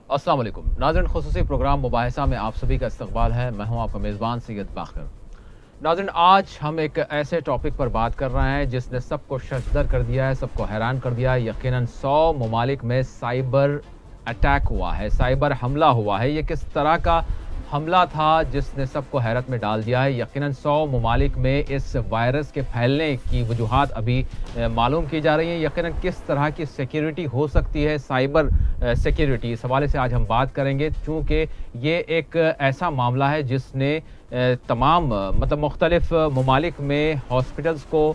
अस्सलाम वालेकुम नाज़रीन, खुसूसी प्रोग्राम मुबाहिसा में आप सभी का इस्तकबाल है। मैं हूं आपका मेज़बान सैयद बाखर। नाज़रीन, आज हम एक ऐसे टॉपिक पर बात कर रहे हैं जिसने सबको शशदर कर दिया है, सबको हैरान कर दिया है। यकीनन 100 ममालिक में साइबर अटैक हुआ है, साइबर हमला हुआ है। ये किस तरह का हमला था जिसने सबको हैरत में डाल दिया है। यकीनन 100 ममालिक में इस वायरस के फैलने की वजूहात अभी मालूम की जा रही हैं। यकीनन किस तरह की सिक्योरिटी हो सकती है, साइबर सिक्योरिटी, इस हवाले से आज हम बात करेंगे। चूँकि ये एक ऐसा मामला है जिसने तमाम मतलब मुख्तलिफ ममालिक में हॉस्पिटल्स को,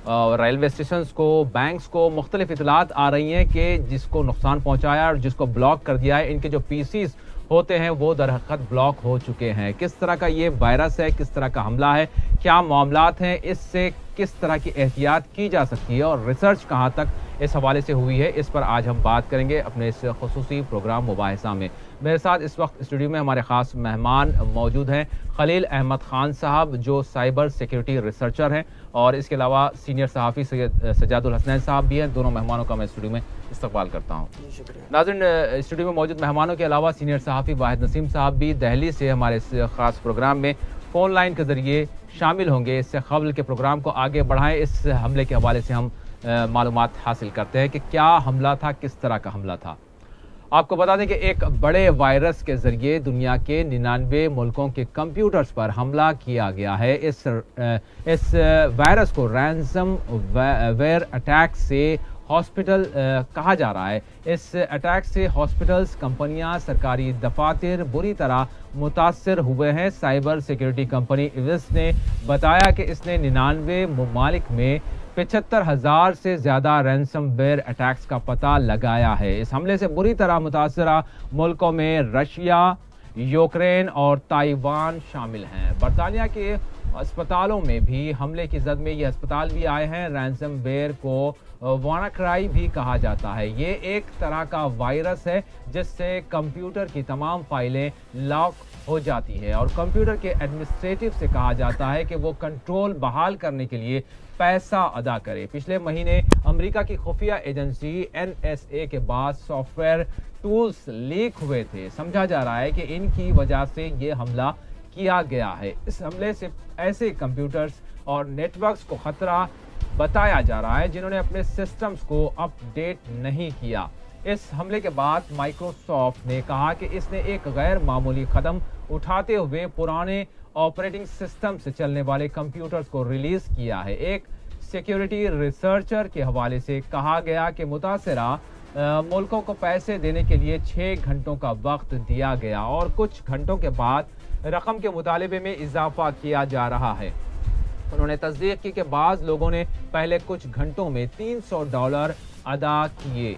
रेलवे स्टेशंस को, बैंक्स को मुख्तलिफ इतलात आ रही हैं कि जिसको नुकसान पहुंचाया और जिसको ब्लॉक कर दिया है, इनके जो पीसीज होते हैं वो दरहक़त ब्लॉक हो चुके हैं। किस तरह का ये वायरस है, किस तरह का हमला है, क्या मामलात हैं, इससे किस तरह की एहतियात की जा सकती है और रिसर्च कहाँ तक इस हवाले से हुई है, इस पर आज हम बात करेंगे अपने इस खुसूसी प्रोग्राम मुबाहिसा में। मेरे साथ इस वक्त स्टूडियो में हमारे ख़ास मेहमान मौजूद हैं। खलील अहमद ख़ान साहब जो साइबर सिक्योरिटी रिसर्चर हैं, और इसके अलावा सीनियर सहाफ़ी सैयद सज्जादुल हसनैन साहब भी हैं। दोनों मेहमानों का मैं स्टूडियो में इस्तकबाल करता हूँ। नाज़रीन, स्टूडियो में मौजूद मेहमानों के अलावा सीनियर सहाफ़ी वाहिद नसीम साहब भी दिल्ली से हमारे इस ख़ास प्रोग्राम में फ़ोन लाइन के ज़रिए शामिल होंगे। इससे क़ब्ल के प्रोग्राम को आगे बढ़ाएँ, इस हमले के हवाले से हम मालूमात हासिल करते हैं कि क्या हमला था, किस तरह का हमला था। आपको बता दें कि एक बड़े वायरस के ज़रिए दुनिया के 99 मुल्कों के कंप्यूटर्स पर हमला किया गया है। इस वायरस को रैंसम वेयर अटैक से हॉस्पिटल कहा जा रहा है। इस अटैक से हॉस्पिटल्स, कंपनियां, सरकारी दफातर बुरी तरह मुतासर हुए हैं। साइबर सिक्योरिटी कंपनी इविस ने बताया कि इसने 99 ममालिक में 75,000 से ज़्यादा रैंसमवेयर अटैक्स का पता लगाया है। इस हमले से बुरी तरह मुतासरा मुल्कों में रशिया, यूक्रेन और ताइवान शामिल हैं। बरतानिया के अस्पतालों में भी हमले की जद में ये अस्पताल भी आए हैं। रैंसमवेयर को वानाक्राई भी कहा जाता है। ये एक तरह का वायरस है जिससे कंप्यूटर की तमाम फाइलें लॉक हो जाती है और कंप्यूटर के एडमिनिस्ट्रेटिव से कहा जाता है कि वो कंट्रोल बहाल करने के लिए पैसा अदा करे। पिछले महीने अमेरिका की खुफिया एजेंसी NSA के बाद सॉफ्टवेयर टूल्स लीक हुए थे। समझा जा रहा है कि इनकी वजह से ये हमला किया गया है। इस हमले से ऐसे कंप्यूटर्स और नेटवर्क्स को खतरा बताया जा रहा है जिन्होंने अपने सिस्टम्स को अपडेट नहीं किया। इस हमले के बाद माइक्रोसॉफ्ट ने कहा कि इसने एक गैर मामूली कदम उठाते हुए पुराने ऑपरेटिंग सिस्टम से चलने वाले कंप्यूटर्स को रिलीज किया है। एक सिक्योरिटी रिसर्चर के हवाले से कहा गया कि मुतासरा मुल्कों को पैसे देने के लिए 6 घंटों का वक्त दिया गया और कुछ घंटों के बाद रकम के मुतालबे में इजाफा किया जा रहा है। उन्होंने तस्दीक की कि बाज़ लोगों ने पहले कुछ घंटों में $300 अदा किए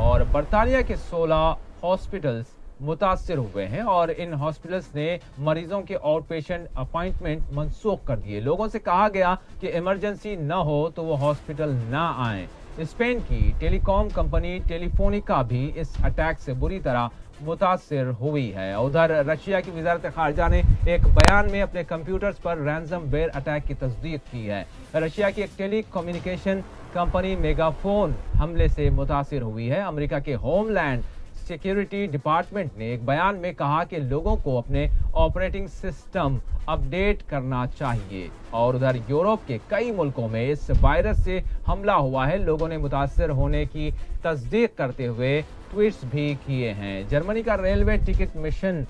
और बरतानिया के 16 हॉस्पिटल्स मुतासर हुए हैं और इन हॉस्पिटल्स ने मरीजों के आउट पेशेंट अपॉइंटमेंट मनसूख कर दिए। लोगों से कहा गया कि इमरजेंसी न हो तो वो हॉस्पिटल ना आएं। स्पेन की टेलीकॉम कंपनी टेलीफोनिका भी इस अटैक से बुरी तरह मुतासर हुई है। उधर रशिया की वजारत खारजा ने एक बयान में अपने कंप्यूटर्स पर रैंसमवेयर अटैक की तस्दीक की है। रशिया की एक टेली कम्युनिकेशन कंपनी मेगाफोन हमले से मुतासर हुई है। अमेरिका के होमलैंड सिक्योरिटी डिपार्टमेंट ने एक बयान में कहा कि लोगों को अपने ऑपरेटिंग सिस्टम अपडेट करना चाहिए। और उधर यूरोप के कई मुल्कों में इस वायरस से हमला हुआ है। लोगों ने मुतासर होने की तस्दीक करते हुए ट्वीट्स भी किए हैं। जर्मनी का रेलवे टिकट मिशन,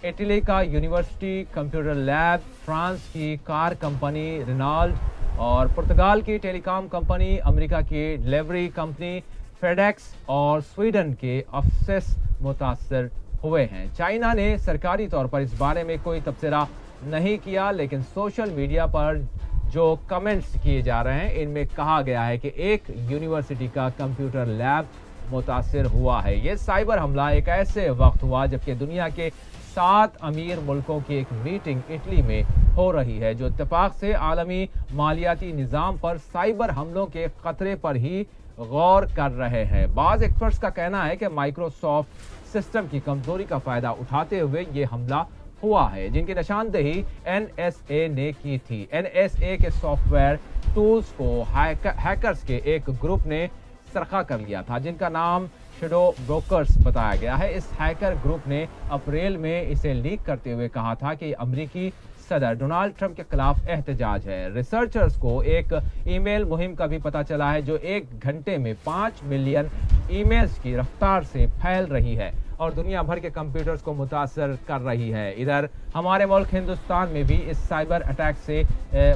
इटली का यूनिवर्सिटी कंप्यूटर लैब, फ्रांस की कार कंपनी रेनॉल्ट और पुर्तगाल की टेलीकॉम कंपनी, अमेरिका की डिलीवरी कंपनी फेडेक्स और स्वीडन के अफसेस मुतासर हुए हैं। चाइना ने सरकारी तौर पर इस बारे में कोई तबसरा नहीं किया, लेकिन सोशल मीडिया पर जो कमेंट्स किए जा रहे हैं इनमें कहा गया है कि एक यूनिवर्सिटी का कंप्यूटर लैब मुतासर हुआ है। ये साइबर हमला एक ऐसे वक्त हुआ जबकि दुनिया के 7 अमीर मुल्कों की एक मीटिंग इटली में हो रही है जो इत्तेफाक से आलमी मालियाती निज़ाम पर साइबर हमलों के खतरे पर ही गौर कर रहे हैं। बाज़ एक्सपर्ट्स का कहना है कि माइक्रोसॉफ्ट सिस्टम की कमजोरी का फायदा उठाते हुए ये हमला हुआ है, जिनकी निशानदेही NSA ने की थी। NSA के सॉफ्टवेयर टूल्स को हैकर्स के एक ग्रुप ने सरखा कर लिया था, जिनका नाम शेडो ब्रोकर्स बताया गया है। इस हैकर ग्रुप ने अप्रैल में इसे लीक करते हुए कहा था कि अमेरिकी सदर डोनाल्ड ट्रंप के खिलाफ एहतजाज है। रिसर्चर्स को एक ईमेल मुहिम का भी पता चला है जो 1 घंटे में 5 मिलियन ईमेल्स की रफ्तार से फैल रही है और दुनिया भर के कंप्यूटर्स को मुतासर कर रही है। इधर हमारे मुल्क हिंदुस्तान में भी इस साइबर अटैक से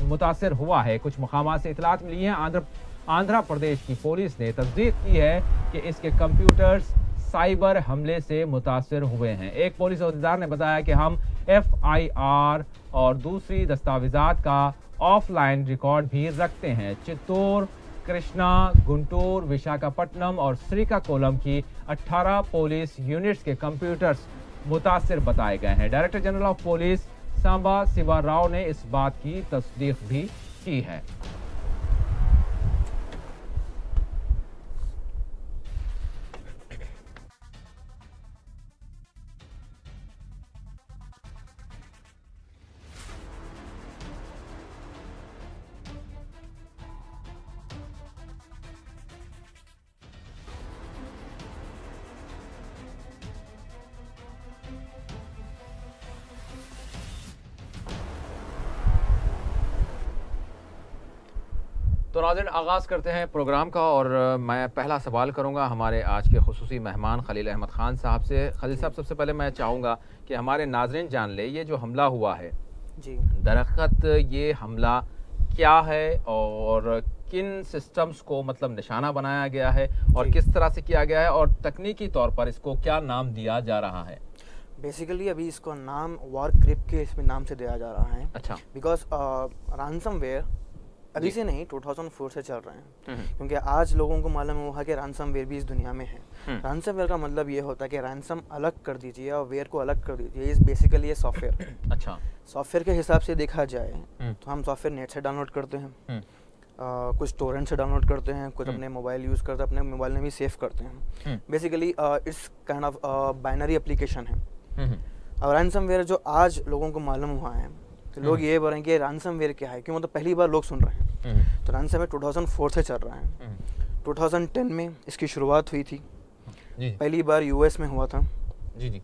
मुतासर हुआ है। कुछ मकामात से इतलात मिली है। आंध्र प्रदेश की पुलिस ने तस्दीक की है कि इसके कंप्यूटर्स साइबर हमले से मुतासर हुए हैं। एक पुलिस अहदेदार ने बताया कि हम FIR और दूसरी दस्तावेजात का ऑफलाइन रिकॉर्ड भी रखते हैं। चित्तूर, कृष्णा, गुंटूर, विशाखापट्टनम और श्रीकाकुलम की 18 पुलिस यूनिट्स के कंप्यूटर्स मुतासर बताए गए हैं। Director general of police Samba Shiva Rao ने इस बात की तस्दीक भी की है। तो नाज़रीन, आगाज़ करते हैं प्रोग्राम का और मैं पहला सवाल करूंगा हमारे आज के खुसूसी मेहमान खलील अहमद ख़ान साहब से। खलील साहब, सबसे पहले मैं चाहूँगा कि हमारे नाज़रीन जान ले ये जो हमला हुआ है जी, दरअसल ये हमला क्या है और किन सिस्टम्स को मतलब निशाना बनाया गया है और किस तरह से किया गया है और तकनीकी तौर पर इसको क्या नाम दिया जा रहा है? बेसिकली अभी इसको नाम वॉर क्रिप्ट के इसमें नाम से दिया जा रहा है। अच्छा। बिकॉज रैंसमवेयर अभी से नहीं 2004 से चल रहे हैं, क्योंकि आज लोगों को मालूम हुआ कि रैंसमवेयर भी इस दुनिया में है। रैंसमवेयर का मतलब ये होता है कि रैंसम अलग कर दीजिए और वेयर को अलग कर दीजिए। इस बेसिकली ये सॉफ्टवेयर। अच्छा। सॉफ्टवेयर के हिसाब से देखा जाए तो हम सॉफ्टवेयर नेट से डाउनलोड करते हैं, कुछ टोरेंट से डाउनलोड करते हैं, कुछ अपने मोबाइल यूज़ करते हैं, अपने मोबाइल में भी सेव करते हैं। Basically it's kind of binary application है। और रैंसमवेयर जो आज लोगों को मालूम हुआ है तो लोग ये बोल रहे हैं कि रैंसमवेयर क्या है, क्यों मतलब पहली बार लोग सुन रहे हैं। तो रैंसमवेयर 2004 से चल रहा है। 2010 में इसकी शुरुआत हुई थी। पहली बार यूएस में हुआ था। जी।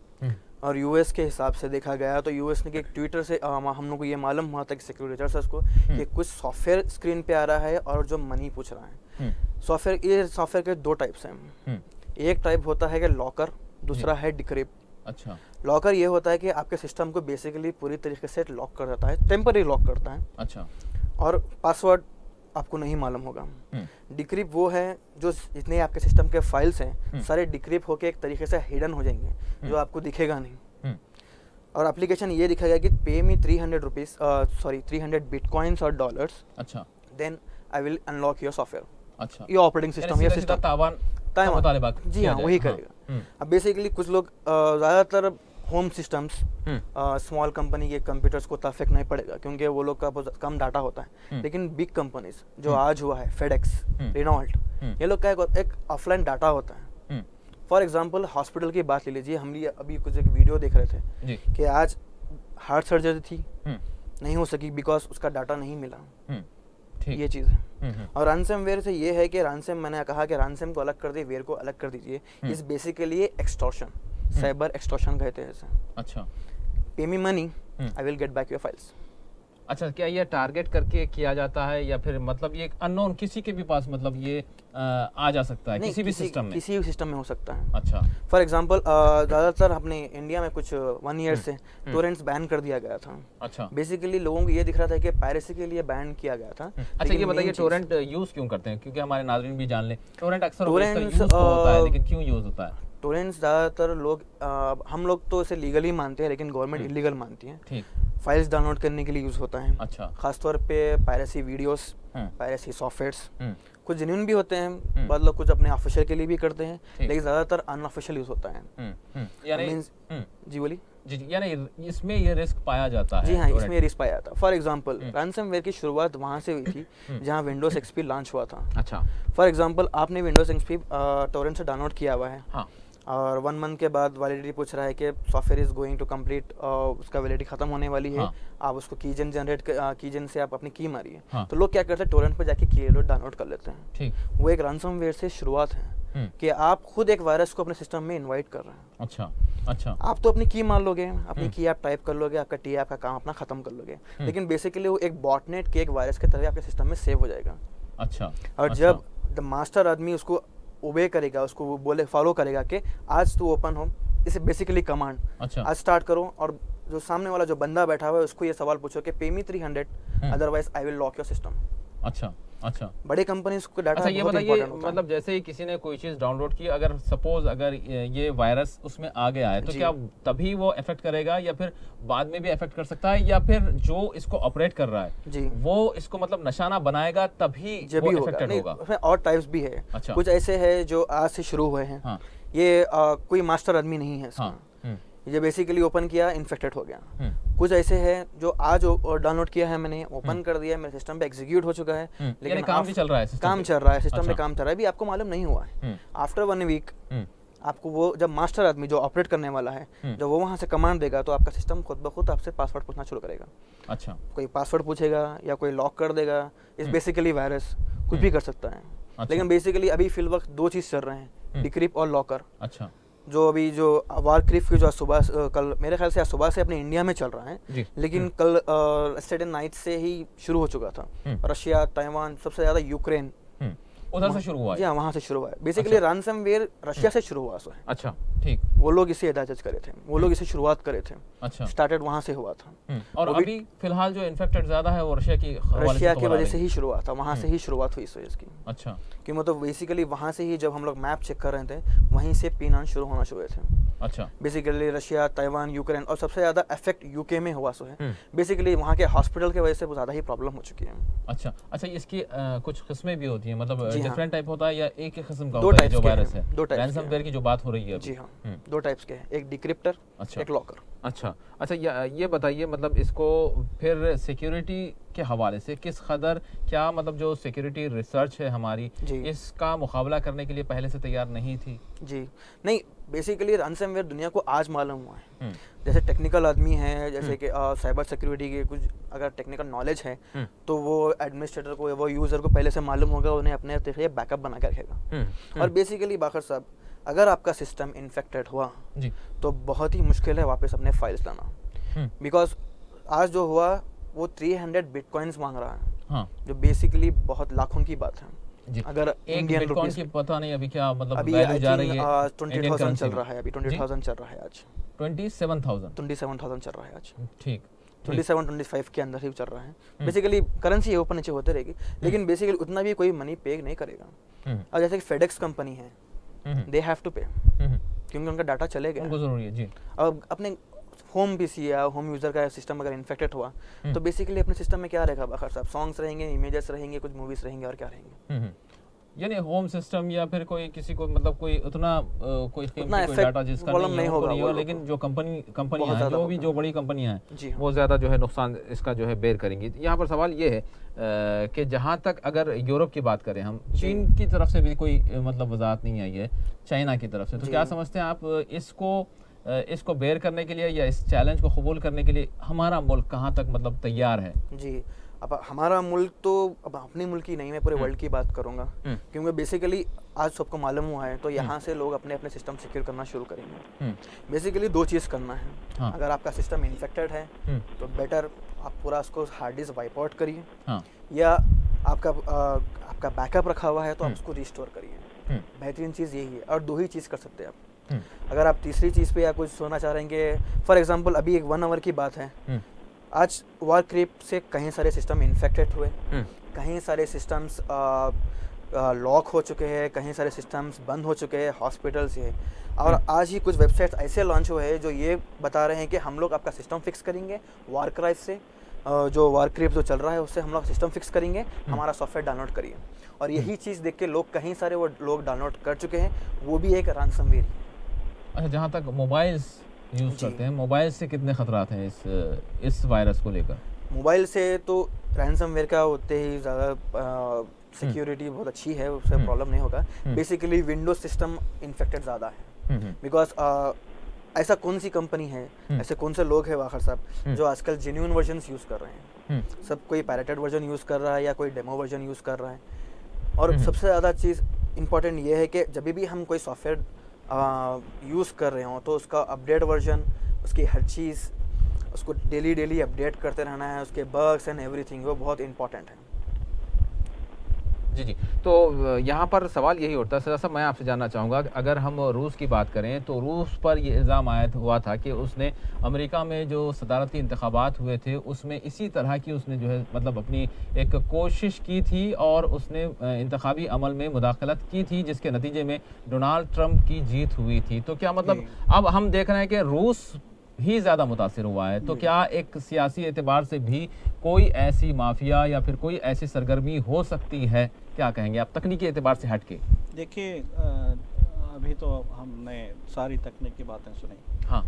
और यूएस के हिसाब से देखा गया तो यूएस ने कि ट्विटर से हम लोग को ये मालूम हुआ था कि सिक्योरिटी रिसर्चर्स को कि कुछ सॉफ्टवेयर स्क्रीन पे आ रहा है और जो मनी पूछ रहा है। ये सॉफ्टवेयर के 2 टाइप्स हैं। एक टाइप होता है कि लॉकर, दूसरा है डिक्रिप्ट। अच्छा। लॉकर ये होता है कि आपके सिस्टम को बेसिकली पूरी तरीके से लॉक कर देता है, टेम्पररी लॉक करता है। अच्छा। और पासवर्ड आपको नहीं मालूम होगा। डिक्रिप्ट वो है जो जितने आपके सिस्टम के फाइल्स हैं सारे डिक्रिप्ट होके एक तरीके से हिडन हो जाएंगे, जो आपको दिखेगा नहीं। और एप्लीकेशन ये दिखाएगा कि पे मी 300 बिटकॉइंस और डॉलर्स। अच्छा। Then I will unlock your software. अच्छा। ये ऑपरेटिंग सिस्टम या सिस्टम जी हाँ, वही करेगा। अब बेसिकली कुछ लोग ज़्यादातर होम सिस्टम्स, स्मॉल कंपनी के कंप्यूटर्स को इतना इफेक्ट नहीं पड़ेगा क्योंकि वो लोग का कम डाटा होता है। लेकिन बिग कंपनीज जो आज हुआ है, फेडेक्स, रेनॉल्ट, ये लोग का एक ऑफलाइन डाटा होता है। फॉर एग्जांपल हॉस्पिटल की बात ले लीजिए। हम अभी कुछ एक वीडियो देख रहे थे कि आज हार्ट सर्जरी थी, नहीं हो सकी बिकॉज उसका डाटा नहीं मिला। ये चीज़ है। और रैंसमवेयर से ये है कि रैंसम, मैंने कहा कि रैंसम को अलग कर दिए, वेयर को अलग कर दीजिए। इस बेसिकली एक्सटॉर्शन, साइबर एक्सटॉर्शन कहते हैं इसे। अच्छा। पे me money, I will get back your files. अच्छा, क्या ये टारगेट करके किया जाता है या फिर मतलब ये अननोन किसी के भी पास मतलब ये आ जा सकता है किसी भी सिस्टम में? किसी भी सिस्टम में हो सकता है। अच्छा। फॉर एग्जांपल ज़्यादातर अपने इंडिया में कुछ 1 ईयर से टोरेंट्स बैन कर दिया गया था। अच्छा। बेसिकली लोगों को ये दिख रहा था कि पायरेसी के लिए बैन किया गया था। अच्छा, ये बताइए टोरेंट यूज़ क्यों करते हैं, क्योंकि हमारे नाज़रीन भी जान लें। टोरेंट अक्सर होता है लेकिन क्यों यूज़ होता है? टोरेंट्स ज़्यादातर लोग हम लोग तो इसे लीगली मानते हैं लेकिन गवर्नमेंट इलीगल मानती है। ठीक। फाइल्स डाउनलोड करने के लिए यूज़ होता है। अच्छा। खासतौर पे पायरेसी वीडियोस, पायरेसी सॉफ्टवेयर्स, कुछ जेन्युइन भी होते हैं, बाद लोग कुछ अपने ऑफिशियल के लिए भी करते हैं, लेकिन ज़्यादातर अनऑफिशियल यूज़ होता है। यानी जी बोलिए। जी, यानी इसमें ये रिस्क पाया जाता है? जी हाँ, इसमें रिस्क पाया जाता है। फॉर एग्जांपल रैंसमवेयर की शुरुआत वहाँ से हुई थी जहाँ विंडोज एक्सपी लॉन्च हुआ था। अच्छा। फॉर एग्जांपल आपने विंडोज एक्सपी टोरेंट से डाउनलोड किया हुआ है। हाँ। और 1 मंथ के बाद वैलिडिटी पूछ रहा है कि software is going to complete, उसका वैलिडिटी खत्म होने वाली है, आप उसको कीजन जनरेट कीजन से आप अपनी की मारिए। तो लोग क्या करते हैं, टोरेंट पे जाके की डाउनलोड कर लेते हैं। ठीक, वो एक रैनसमवेयर से शुरुआत है कि आप खुद एक वायरस को अपने सिस्टम में इनवाइट कर रहे हैं। अच्छा, आप तो अपनी की मार लोगे, अपनी की आप टाइप कर लोगे, आपका टी आपका काम अपना खत्म कर लोगे, लेकिन बेसिकली वो एक बॉटनेट के एक वायरस की तरह आपके सिस्टम में सेव हो जाएगा। और जब द मास्टर आदमी उसको ओबे करेगा, उसको वो बोले फॉलो करेगा कि आज तू ओपन हो, इसे बेसिकली कमांड आज स्टार्ट करो, और जो सामने वाला जो बंदा बैठा हुआ है उसको ये सवाल पूछो कि pay me 300 otherwise I will lock your system. अच्छा, बड़े कंपनीज को डाटा ये बताइए, मतलब जैसे ही किसी ने कोई चीज डाउनलोड की, अगर सपोज अगर ये वायरस उसमें आ गया है, तो क्या तभी वो इफेक्ट करेगा या फिर बाद में भी इफेक्ट कर सकता है, या फिर जो इसको ऑपरेट कर रहा है जी वो इसको मतलब निशाना बनाएगा तभी वो इफेक्टेड होगा? उसमें और टाइप्स भी है। कुछ ऐसे है जो आज से शुरू हुए हैं, ये कोई मास्टर आदमी नहीं है, ये बेसिकली ओपन किया इन्फेक्टेड हो गया। कुछ ऐसे है जो आज डाउनलोड किया है मैंने, ओपन कर दिया, मेरे सिस्टम पे एग्जीक्यूट हो चुका है, लेकिन काम भी चल रहा है, सिस्टम में काम चल रहा है, अभी आपको मालूम नहीं हुआ है। आफ्टर 1 वीक आपको वो जब मास्टर आदमी जो ऑपरेट करने वाला है, जब वो वहाँ से कमांड देगा, तो आपका सिस्टम खुद ब खुद आपसे पासवर्ड पूछना शुरू करेगा। अच्छा, कोई पासवर्ड पूछेगा या कोई लॉक कर देगा। इस बेसिकली वायरस कुछ भी कर सकता है। लेकिन बेसिकली अभी फिल वक्त 2 चीज चल रहे हैं, डिक्रिप्ट और लॉकर। अच्छा, जो अभी जो वारक्रिप्ट की जो सुबह कल मेरे ख्याल से आज सुबह से अपने इंडिया में चल रहा है, लेकिन कल सैटरडे नाइट से ही शुरू हो चुका था। रशिया, ताइवान, सबसे ज्यादा यूक्रेन उधर से शुरू हुआ है। जी हाँ, वहाँ से शुरू हुआ है। बेसिकली रैनसमवेयर रशिया से शुरू हुआ है। अच्छा, ठीक, वो लोग इसे एडाजस्ट करे थे, वो लोग इसे शुरुआत करे थे। अच्छा, स्टार्टेड वहाँ से हुआ था। और अभी फिलहाल जो इन्फेक्टेड ज्यादा है वो रशिया की वजह से ही शुरुआत था, वहाँ से ही शुरुआत हुई इस वजह की। अच्छा, कि मतलब बेसिकली वहाँ से ही जब हम लोग मैप चेक कर रहे थे, वहीं से पिन आना शुरू होना शुरू हुए थे। अच्छा, बेसिकली रशिया, ताइवान, यूक्रेन, और सबसे ज्यादा इफेक्ट यूके में हुआ है। बेसिकली वहाँ के हॉस्पिटल की वजह से बहुत ज्यादा ही प्रॉब्लम हो चुकी है। अच्छा, इसकी कुछ किस्में भी होती है, मतलब डिफरेंट टाइप होता है या एक ही किस्म का होता है जो वायरस है? रैनसमवेयर की जो बात हो रही है जी हाँ, 2 टाइप्स के हैं, एक डिक्रिप्टर, एक लॉकर। अच्छा, ये बताइए, मतलब इसको फिर सिक्योरिटी के हवाले से किस कदर क्या मतलब जो सिक्योरिटी रिसर्च है हमारी, इसका मुकाबला करने के लिए पहले से तैयार नहीं थी? जी नहीं, बेसिकली रैनसमवेयर दुनिया को आज मालूम हुआ है। जैसे टेक्निकल आदमी है, जैसे कि साइबर सिक्योरिटी के कुछ अगर टेक्निकल नॉलेज है, तो वो एडमिनिस्ट्रेटर को, वो यूजर को पहले से मालूम होगा, उन्हें अपने तरीके बैकअप बना के रखेगा। और बेसिकली बाखर साहब, अगर आपका सिस्टम इन्फेक्टेड हुआ जी, तो बहुत ही मुश्किल है वापस अपने फाइल्स लाना, बिकॉज आज जो हुआ वो 300 बिटकॉइंस मांग रहा है। हाँ, जो बेसिकली बहुत लाखों की बात है। जी, अगर इंडियन बिटकॉइन की पता नहीं अभी क्या मतलब अभी वैल्यू जा रही है, 20,000 चल रहा है, अभी 20,000 चल रहा है आज। 27,000 चल रहा है आज। ठीक, 27-25 के अंदर ही चल रहा है। बेसिकली करेंसी ऊपर नीचे होते रहेगी, लेकिन बेसिकली उतना भी कोई मनी पे नहीं करेगा। और जैसे कि फेडेक्स कंपनी है, दे हैव टू पे, क्योंकि उनका डाटा चले गया, उनको जरूरी है जी। अब अपने होम पीसी या होम यूजर का सिस्टम अगर इन्फेक्टेड हुआ, तो बेसिकली अपने सिस्टम में क्या रहेगा बाखर साहब? सॉन्ग्स रहेंगे, इमेजेस रहेंगे, कुछ मूवीज रहेंगे, और क्या रहेंगे? यानी होम सिस्टम या फिर कोई किसी को मतलब कोई उतना कोई डाटा जिसका नहीं होगा, लेकिन जो कंपनियां हैं, जो भी जो बड़ी कंपनियां हैं, वो ज्यादा जो है नुकसान इसका जो है बेयर करेंगी। यहाँ पर सवाल ये है कि जहाँ तक अगर यूरोप की बात करें हम, चीन की तरफ से भी कोई मतलब वजाहत नहीं आई है, चाइना की तरफ से, तो क्या समझते हैं आप इसको बेयर करने के लिए या इस चैलेंज को कबूल करने के लिए हमारा मुल्क कहाँ तक मतलब तैयार है? जी, अब हमारा मुल्क तो अब अपने मुल्क की नहीं, मैं पूरे वर्ल्ड की बात करूंगा, क्योंकि बेसिकली आज सबको मालूम हुआ है, तो यहाँ से लोग अपने अपने सिस्टम सिक्योर करना शुरू करेंगे। बेसिकली 2 चीज़ करना है। हाँ, अगर आपका सिस्टम इन्फेक्टेड है तो बेटर आप पूरा उसको हार्ड डिस्क वाइप आउट करिए। हाँ, या आपका बैकअप रखा हुआ है तो आप उसको रिस्टोर करिए। बेहतरीन चीज़ यही है, और 2 ही चीज़ कर सकते हैं आप। अगर आप तीसरी चीज़ पे या कुछ सोना चाह रहे हैं, फॉर एग्जाम्पल अभी एक 1 आवर की बात है, आज वारक्रिप्ट से कहीं सारे सिस्टम इन्फेक्टेड हुए, कहीं सारे सिस्टम्स लॉक हो चुके हैं, कहीं सारे सिस्टम्स बंद हो चुके हैं हॉस्पिटल से, और आज ही कुछ वेबसाइट्स ऐसे लॉन्च हुए हैं जो ये बता रहे हैं कि हम लोग आपका सिस्टम फिक्स करेंगे, वारक्राइव से जो वारक्रिप्ट जो चल रहा है उससे हम लोग सिस्टम फिक्स करेंगे, हमारा सॉफ्टवेयर डाउनलोड करिए। और यही चीज़ देख के लोग कहीं सारे वो लोग डाउनलोड कर चुके हैं, वो भी एक रैनसमवेयर है। अच्छा, जहाँ तक मोबाइल्स यूज़ करते हैं, मोबाइल से कितने खतरात हैं इस वायरस को लेकर? मोबाइल से तो रैनसमवेयर का होते ही ज़्यादा सिक्योरिटी बहुत अच्छी है, उससे प्रॉब्लम नहीं होगा। बेसिकली विंडोज सिस्टम इन्फेक्टेड ज़्यादा है। बिकॉज ऐसा कौन सी कंपनी है, ऐसे कौन से लोग हैं वाखर साहब जो आजकल जेन्युइन वर्जन्स यूज़ कर रहे हैं। सब कोई पैरेटेड वर्जन यूज़ कर रहा है या कोई डेमो वर्जन यूज़ कर रहा है। और सबसे ज़्यादा चीज़ इम्पॉर्टेंट ये है कि जब भी हम कोई सॉफ्टवेयर यूज़ कर रहे हों तो उसका अपडेट वर्जन, उसकी हर चीज़, उसको डेली अपडेट करते रहना है, उसके बग्स एंड एवरीथिंग, वो बहुत इंपॉर्टेंट है। जी। तो यहाँ पर सवाल यही उठता है सर, मैं आपसे जानना चाहूँगा, अगर हम रूस की बात करें तो रूस पर ये इल्ज़ाम हुआ था कि उसने अमेरिका में जो सदारती इंतखाबात हुए थे उसमें इसी तरह की उसने जो है मतलब अपनी एक कोशिश की थी और उसने इंतखाबी अमल में मुदाखलत की थी, जिसके नतीजे में डोनाल्ड ट्रंप की जीत हुई थी। तो क्या मतलब अब हम देख रहे हैं कि रूस ही ज़्यादा मुतासिर हुआ है, तो क्या एक सियासी एतबार से भी कोई ऐसी माफिया या फिर कोई ऐसी सरगर्मी हो सकती है? क्या कहेंगे आप तकनीकी एतबार से हट के? देखिए, अभी तो हमने सारी तकनीकी बातें सुनी। हाँ।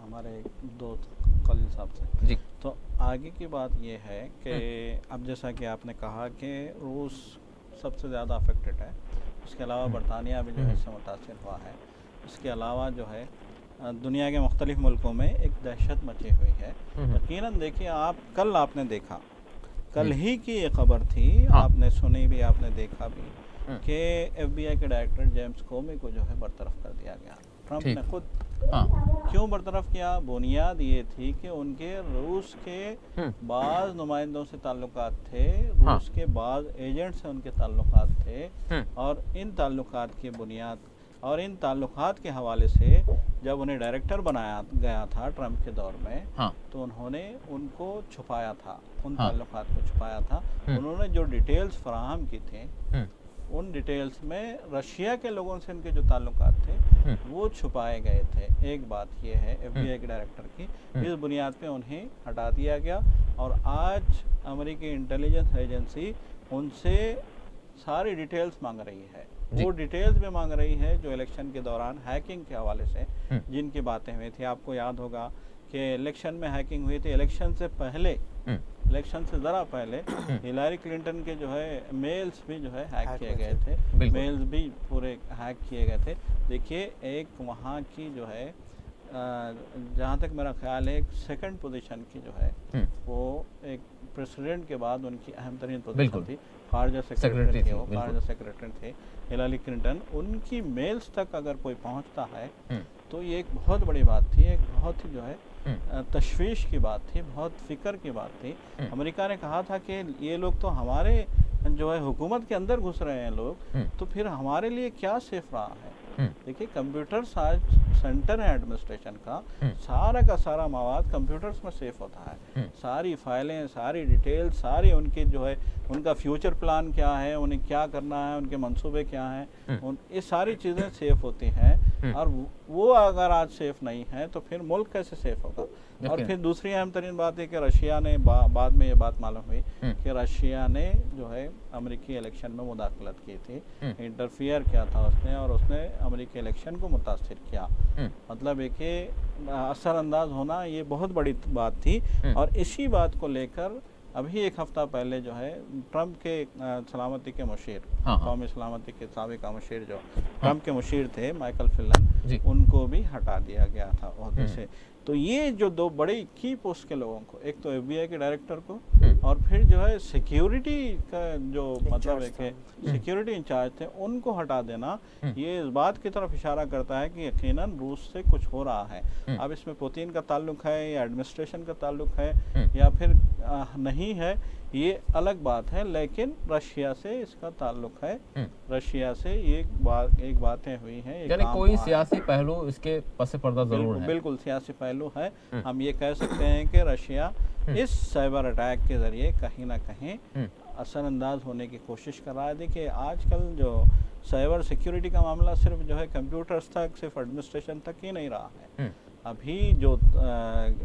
हमारे दोस्त खलील साहब से जी। तो आगे की बात ये है कि अब जैसा कि आपने कहा कि रूस सबसे ज़्यादा अफेक्टेड है, उसके अलावा बरतानिया भी जो है इससे मुतासिर हुआ है। इसके अलावा जो है दुनिया के मुख्तलिफ मुल्कों में एक दहशत मची हुई है। यकीनन देखिए, आप कल आपने देखा, कल ही की ये खबर थी, आपने सुनी भी, आपने देखा भी कि FBI के डायरेक्टर जेम्स कोमी को जो है बरतरफ कर दिया गया। ट्रंप ने खुद क्यों बरतरफ किया? बुनियाद ये थी कि उनके रूस के बाज़ नुमाइंदों से ताल्लुकात थे, रूस के बाज़ एजेंट से उनके ताल्लुकात थे, और इन ताल्लुकात की बुनियाद और इन ताल्लुकात के हवाले से जब उन्हें डायरेक्टर बनाया गया था ट्रंप के दौर में, तो उन्होंने उनको छुपाया था, उन ताल्लुकात को छुपाया था। उन्होंने जो डिटेल्स फराहम की थी, उन डिटेल्स में रशिया के लोगों से इनके जो ताल्लुकात थे वो छुपाए गए थे। एक बात ये है FBI के डायरेक्टर की, इस बुनियाद पे उन्हें हटा दिया गया और आज अमेरिकी इंटेलिजेंस एजेंसी उनसे सारी डिटेल्स मांग रही है। वो डिटेल्स भी मांग रही है जो इलेक्शन के दौरान हैकिंग के हवाले से जिनकी बातें हुई थी। आपको याद होगा कि इलेक्शन में हैकिंग हुई थी, इलेक्शन से पहले, इलेक्शन से ज़रा पहले हिलारी क्लिंटन के जो है मेल्स भी जो है हैक किए गए थे, मेल्स भी पूरे हैक किए गए थे। देखिए, एक वहाँ की जो है जहाँ तक मेरा ख्याल है एक सेकंड पोजीशन की जो है वो एक प्रेसिडेंट के बाद उनकी अहम तरीन पोजीशन थी, खारजा सेक्रेटरी थे, वो खारजा सेक्रेटरी थे हिलारी क्लिंटन। उनकी मेल्स तक अगर कोई पहुंचता है तो ये एक बहुत बड़ी बात थी, एक बहुत ही जो है तशवीश की बात थी, बहुत फिक्र की बात थी। अमेरिका ने कहा था कि ये लोग तो हमारे जो है हुकूमत के अंदर घुस रहे हैं लोग, तो फिर हमारे लिए क्या सेफ रहा है। देखिए, कंप्यूटर्स आज सेंटर है एडमिनिस्ट्रेशन का, सारा का सारा मवाद कंप्यूटर्स में सेफ होता है, सारी फाइलें, सारी डिटेल, सारी उनकी जो है उनका फ्यूचर प्लान क्या है, उन्हें क्या करना है, उनके मंसूबे क्या हैं, ये सारी चीज़ें सेफ होती हैं। और वो अगर आज सेफ नहीं है तो फिर मुल्क कैसे सेफ होगा। और फिर दूसरी अहम तरीन बात है कि रशिया ने बाद में ये बात मालूम हुई कि रशिया ने जो है अमेरिकी इलेक्शन में मुदाखलत की थी, इंटरफियर किया था उसने, और उसने अमेरिकी इलेक्शन को मुतासिर किया। मतलब है कि असरअंदाज होना ये बहुत बड़ी बात थी। और इसी बात को लेकर अभी एक हफ्ता पहले जो है ट्रंप के सलामती के मुशीर, कौमी सलामती के साबिक़ मुशीर जो ट्रंप के मुशीर थे माइकल फिलन, उनको भी हटा दिया गया था ओहदे से। तो ये जो दो बड़ी की पोस्ट के लोगों को, एक तो FBI के डायरेक्टर को और फिर जो है सिक्योरिटी का जो मतलब है कि सिक्योरिटी इंचार्ज थे, उनको हटा देना, ये इस बात की तरफ इशारा करता है कि यकीनन रूस से कुछ हो रहा है। अब इसमें पुतिन का ताल्लुक है या एडमिनिस्ट्रेशन का ताल्लुक है या फिर नहीं है, ये अलग बात है, लेकिन रशिया से इसका ताल्लुक है, रशिया से ये एक बातें हुई हैं। यानी कोई सियासी पहलू इसके पस पर्दा जरूर है। बिल्कुल सियासी पहलू है। हम ये कह सकते हैं कि रशिया इस साइबर अटैक के जरिए कहीं ना कहीं असरअंदाज होने की कोशिश कर रहा है। देखिए, आजकल जो साइबर सिक्योरिटी का मामला सिर्फ जो है कंप्यूटर्स तक, सिर्फ एडमिनिस्ट्रेशन तक ही नहीं रहा है। अभी जो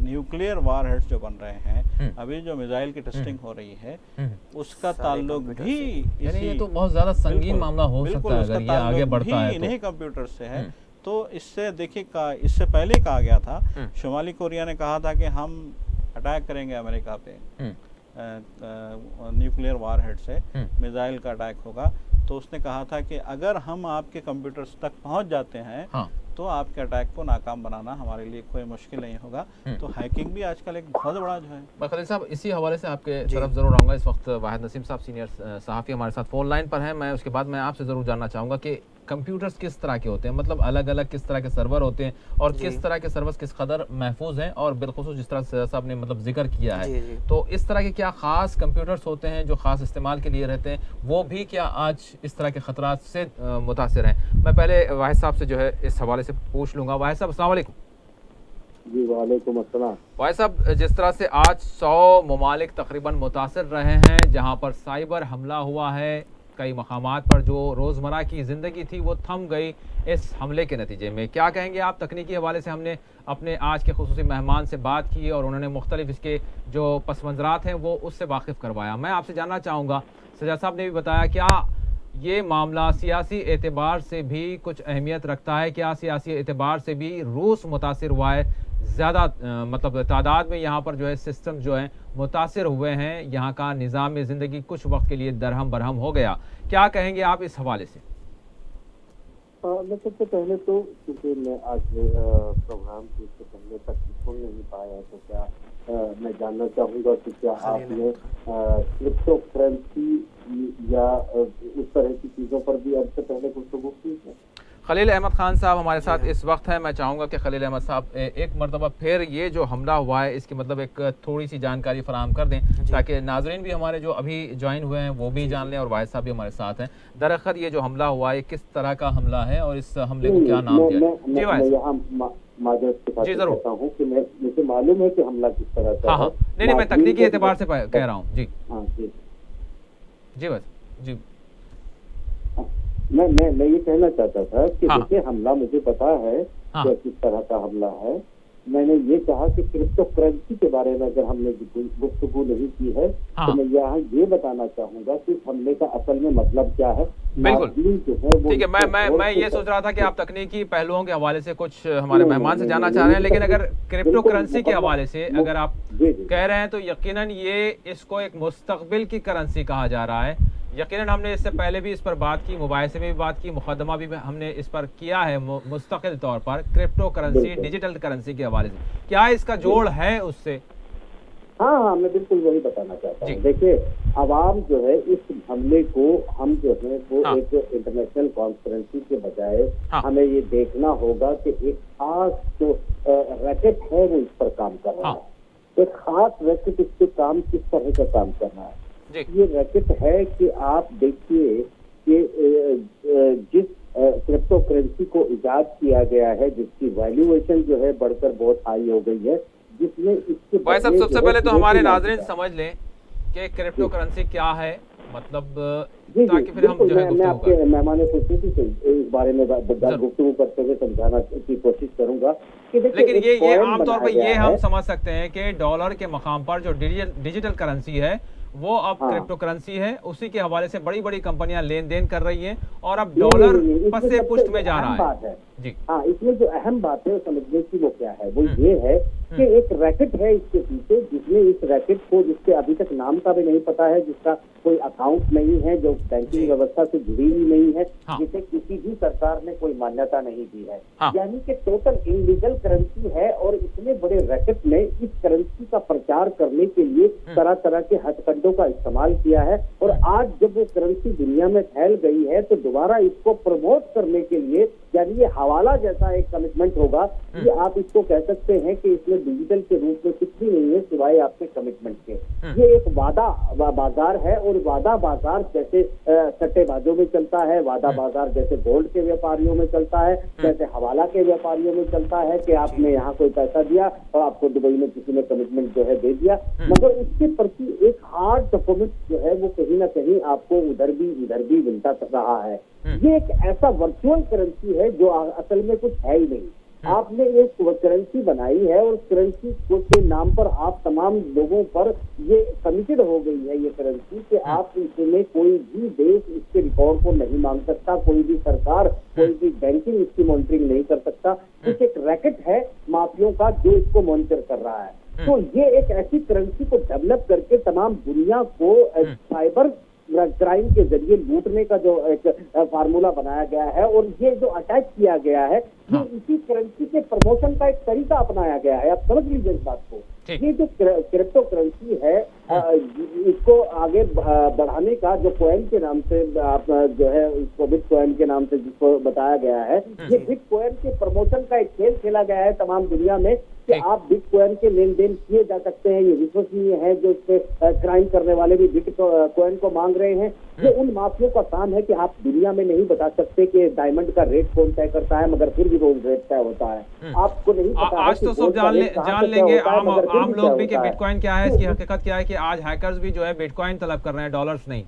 न्यूक्लियर वार हेड्स जो बन रहे हैं, अभी जो मिसाइल की टेस्टिंग हो रही है, उसका ताल्लुक भी ये तो बहुत ज्यादा संगीन मामला हो सकता है अगर ये आगे बढ़ता है तो। इन्हीं कंप्यूटर से है। तो इससे देखिए, इससे पहले कहा गया था, शुमाली कोरिया ने कहा था कि हम अटैक करेंगे अमेरिका पे, न्यूक्लियर वार हेड से मिसाइल का अटैक होगा। तो उसने कहा था कि अगर हम आपके कंप्यूटर्स तक पहुंच जाते हैं हाँ। तो आपके अटैक को नाकाम बनाना हमारे लिए कोई मुश्किल नहीं होगा। तो हैकिंग भी आजकल एक बहुत बड़ा जो है। मैं खलील साहब इसी हवाले से आपके तरफ ज़रूर आऊँगा। इस वक्त वाहिद नसीम साहब सीनियर सहाफ़ी हमारे साथ फ़ोन लाइन पर हैं। मैं उसके बाद मैं आपसे ज़रूर जानना चाहूँगा कि कंप्यूटर्स किस तरह के होते हैं, मतलब अलग अलग किस तरह के सर्वर होते हैं और किस तरह के सर्वर्स किस कदर महफूज हैं, और बिलखुसूस जिस तरह से साहब ने मतलब जिक्र किया है, तो इस तरह के क्या ख़ास कंप्यूटर्स होते हैं जो ख़ास इस्तेमाल के लिए रहते हैं, वो भी क्या आज इस तरह के ख़तरात से मुतासिर हैं? मैं पहले वाहिद साहब से जो है इस हवाले से पूछ लूँगा। वाहिद साहब अस्सलाम वालेकुम। जी वालेकुम अस्सलाम। वाहिद साहब, जिस तरह से आज 100 ममालिक तकरीबन मुतासिर रहे हैं जहाँ पर साइबर हमला हुआ है, कई मकामात पर जो रोज़मर्रा की ज़िंदगी थी वो थम गई इस हमले के नतीजे में, क्या कहेंगे आप? तकनीकी हवाले से हमने अपने आज के खुसूसी मेहमान से बात की और उन्होंने मुख्तलिफ इसके जो पस मंज़रात हैं वो उससे वाकिफ़ करवाया। मैं आपसे जानना चाहूँगा, सजाद साहब ने भी बताया, क्या ये मामला सियासी एतबार से भी कुछ अहमियत रखता है? क्या सियासी एतबार से भी रूस मुतासिर हुआ है? ज़्यादा मतलब तादाद में यहाँ पर जो है सिस्टम जो है मुतासिर हुए हैं, यहाँ का निज़ाम ज़िंदगी कुछ वक्त के लिए दरहम बरहम हो गया। क्या कहेंगे आप इस हवाले से? मैं सबसे पहले तो क्योंकि मैं आज प्रोग्राम के इससे पहले तक सुन नहीं पाया, तो क्या मैं जानना चाहूँगा कि क्या आपने क्रिप्टो करेंसी या उस तरह की चीज़ों पर भी अब से पहले गुफ्तगू की है? खलील अहमद खान साहब हमारे साथ इस वक्त हैं। मैं चाहूँगा कि खलील अहमद साहब एक मरतबा फिर ये जो हमला हुआ है इसकी मतलब एक थोड़ी सी जानकारी फराहम कर दें, ताकि नाजरीन भी हमारे जो अभी ज्वाइन हुए हैं वो भी जान लें और वाहिद साहब भी हमारे साथ हैं। दरअसल ये जो हमला हुआ है किस तरह का हमला है और इस हमले को क्या नाम दिया? जी वाहिद, माजरत के साथ कहता हूं कि मुझे मालूम है कि हमला किस तरह का है। नहीं, मैं तकनीकी एतबार से कह रहा हूँ। जी हाँ जी जी बस जी मैं ये कहना चाहता था कि देखिए हमला मुझे पता है कि किस तरह का हमला है। मैंने ये कहा कि क्रिप्टो करेंसी के बारे में अगर हमने गुफ्तगू नहीं की है तो मैं यहाँ ये बताना चाहूंगा कि हमले का असल में मतलब क्या है। बिल्कुल ठीक है। मैं ये सोच रहा था कि आप तकनीकी पहलुओं के हवाले से कुछ हमारे मेहमान से जानना चाह रहे हैं, लेकिन अगर क्रिप्टो करेंसी के हवाले से अगर आप कह रहे हैं तो यकीनन ये इसको एक मुस्तकबिल की करेंसी कहा जा रहा है। यकीनन हमने इससे पहले भी इस पर बात की, मुबाहिसे में भी बात की, मुकदमा भी हमने इस पर किया है मुस्तकिल तौर पर क्रिप्टो करेंसी, डिजिटल करेंसी के हवाले से। क्या इसका जोड़ है उससे? हाँ, मैं बिल्कुल वही बताना चाहता हूँ। देखिए, आवाम जो है इस हमले को हम जो है वो एक इंटरनेशनल कॉन्फ्रेंसी के बजाय हमें ये देखना होगा कि एक खास जो रैकेट है वो इस पर काम कर रहा है। एक खास रैकेट इस पे काम किस तरह का काम कर रहा है? ये रैकेट है कि आप देखिए कि जिस क्रिप्टो करेंसी को इजाद किया गया है, जिसकी वैल्यूएशन जो है बढ़कर बहुत हाई हो गई है, जिसमें इसके भाई साहब सबसे पहले तो हमारे नाज़रीन समझ लें कि क्रिप्टो करेंसी क्या है, मतलब ताकि फिर हम जो है मैं आपके मेहमान खुसूसी से इस बारे में गुफ्तगू करते हुए समझाना की कोशिश करूंगा कि लेकिन ये आमतौर पर ये हम समझ सकते हैं कि डॉलर के मकाम पर जो डिजिटल करेंसी है वो अब क्रिप्टो करेंसी है, उसी के हवाले से बड़ी बड़ी कंपनियां लेन देन कर रही हैं और अब डॉलर पस से पुष्ट में जा रहा है। जी हाँ, इसमें जो अहम बात है समझने की वो क्या है, वो ये है कि एक रैकेट है इसके पीछे, जिसमें इस रैकेट को जिसके अभी तक नाम का भी नहीं पता है, जिसका कोई अकाउंट नहीं है, जो बैंकिंग व्यवस्था से जुड़ी हुई नहीं है, जिसे किसी भी सरकार ने कोई मान्यता नहीं दी है, यानी कि टोटल इनलीगल करेंसी है। और इतने बड़े रैकेट ने इस करेंसी का प्रचार करने के लिए तरह तरह के हथकंडों का इस्तेमाल किया है। और आज जब वो करेंसी दुनिया में फैल गई है तो दोबारा इसको प्रमोट करने के लिए, यानी ये हवाला जैसा एक कमिटमेंट होगा कि आप इसको कह सकते हैं कि इसमें डिजिटल के रूप में कुछ भी नहीं है सिवाय आपके कमिटमेंट के। ये एक वादा बाजार है और वादा बाजार जैसे सट्टेबाजों में चलता है, वादा बाजार जैसे गोल्ड के व्यापारियों में चलता है, जैसे हवाला के व्यापारियों में चलता है कि आपने यहाँ कोई पैसा दिया और आपको दुबई में किसी ने कमिटमेंट जो है दे दिया, मगर उसके प्रति एक हार्ड डॉक्यूमेंट जो है वो कहीं ना कहीं आपको उधर भी मिलता रहा है। ये एक ऐसा वर्चुअल करेंसी है जो असल में कुछ है ही नहीं। आपने एक करेंसी बनाई है और करेंसी के नाम पर आप तमाम लोगों पर ये कमिटेड हो गई है ये करेंसी कि आप इसमें कोई भी देश इसके रिकॉर्ड को नहीं मांग सकता, कोई भी सरकार, कोई भी बैंकिंग इसकी मॉनिटरिंग नहीं कर सकता। कुछ एक रैकेट है माफियों का जो इसको मॉनिटर कर रहा है। तो ये एक ऐसी करेंसी को डेवलप करके तमाम दुनिया को साइबर क्राइम के जरिए लूटने का जो एक फार्मूला बनाया गया है और ये जो अटैक किया गया है ये इसी करेंसी के प्रमोशन का एक तरीका अपनाया गया है। आप समझ लीजिए इस बात को। ये जो क्रिप्टो करेंसी है इसको आगे बढ़ाने का जो कॉइन के नाम से आप जो है इसको बिटकॉइन के नाम से जिसको बताया गया है, ये बिटकॉइन के प्रमोशन का एक खेल खेला गया है तमाम दुनिया में कि आप बिटकॉइन के लेन देन किए जा सकते हैं। ये विश्वसनीय है, जो इस पे क्राइम करने वाले भी बिटकॉइन को मांग रहे हैं। ये उन माफियों का काम है कि आप दुनिया में नहीं बता सकते कि डायमंड का रेट कौन तय करता है, मगर फिर भी रोज रेट तय होता है। आपको नहीं पता। आज तो सब जान लेंगे आम लोग भी कि बिटकॉइन क्या है, इसकी हकीकत क्या है कि आज हैकर्स भी जो है बिटकॉइन तलब कर रहे हैं, डॉलर्स नहीं।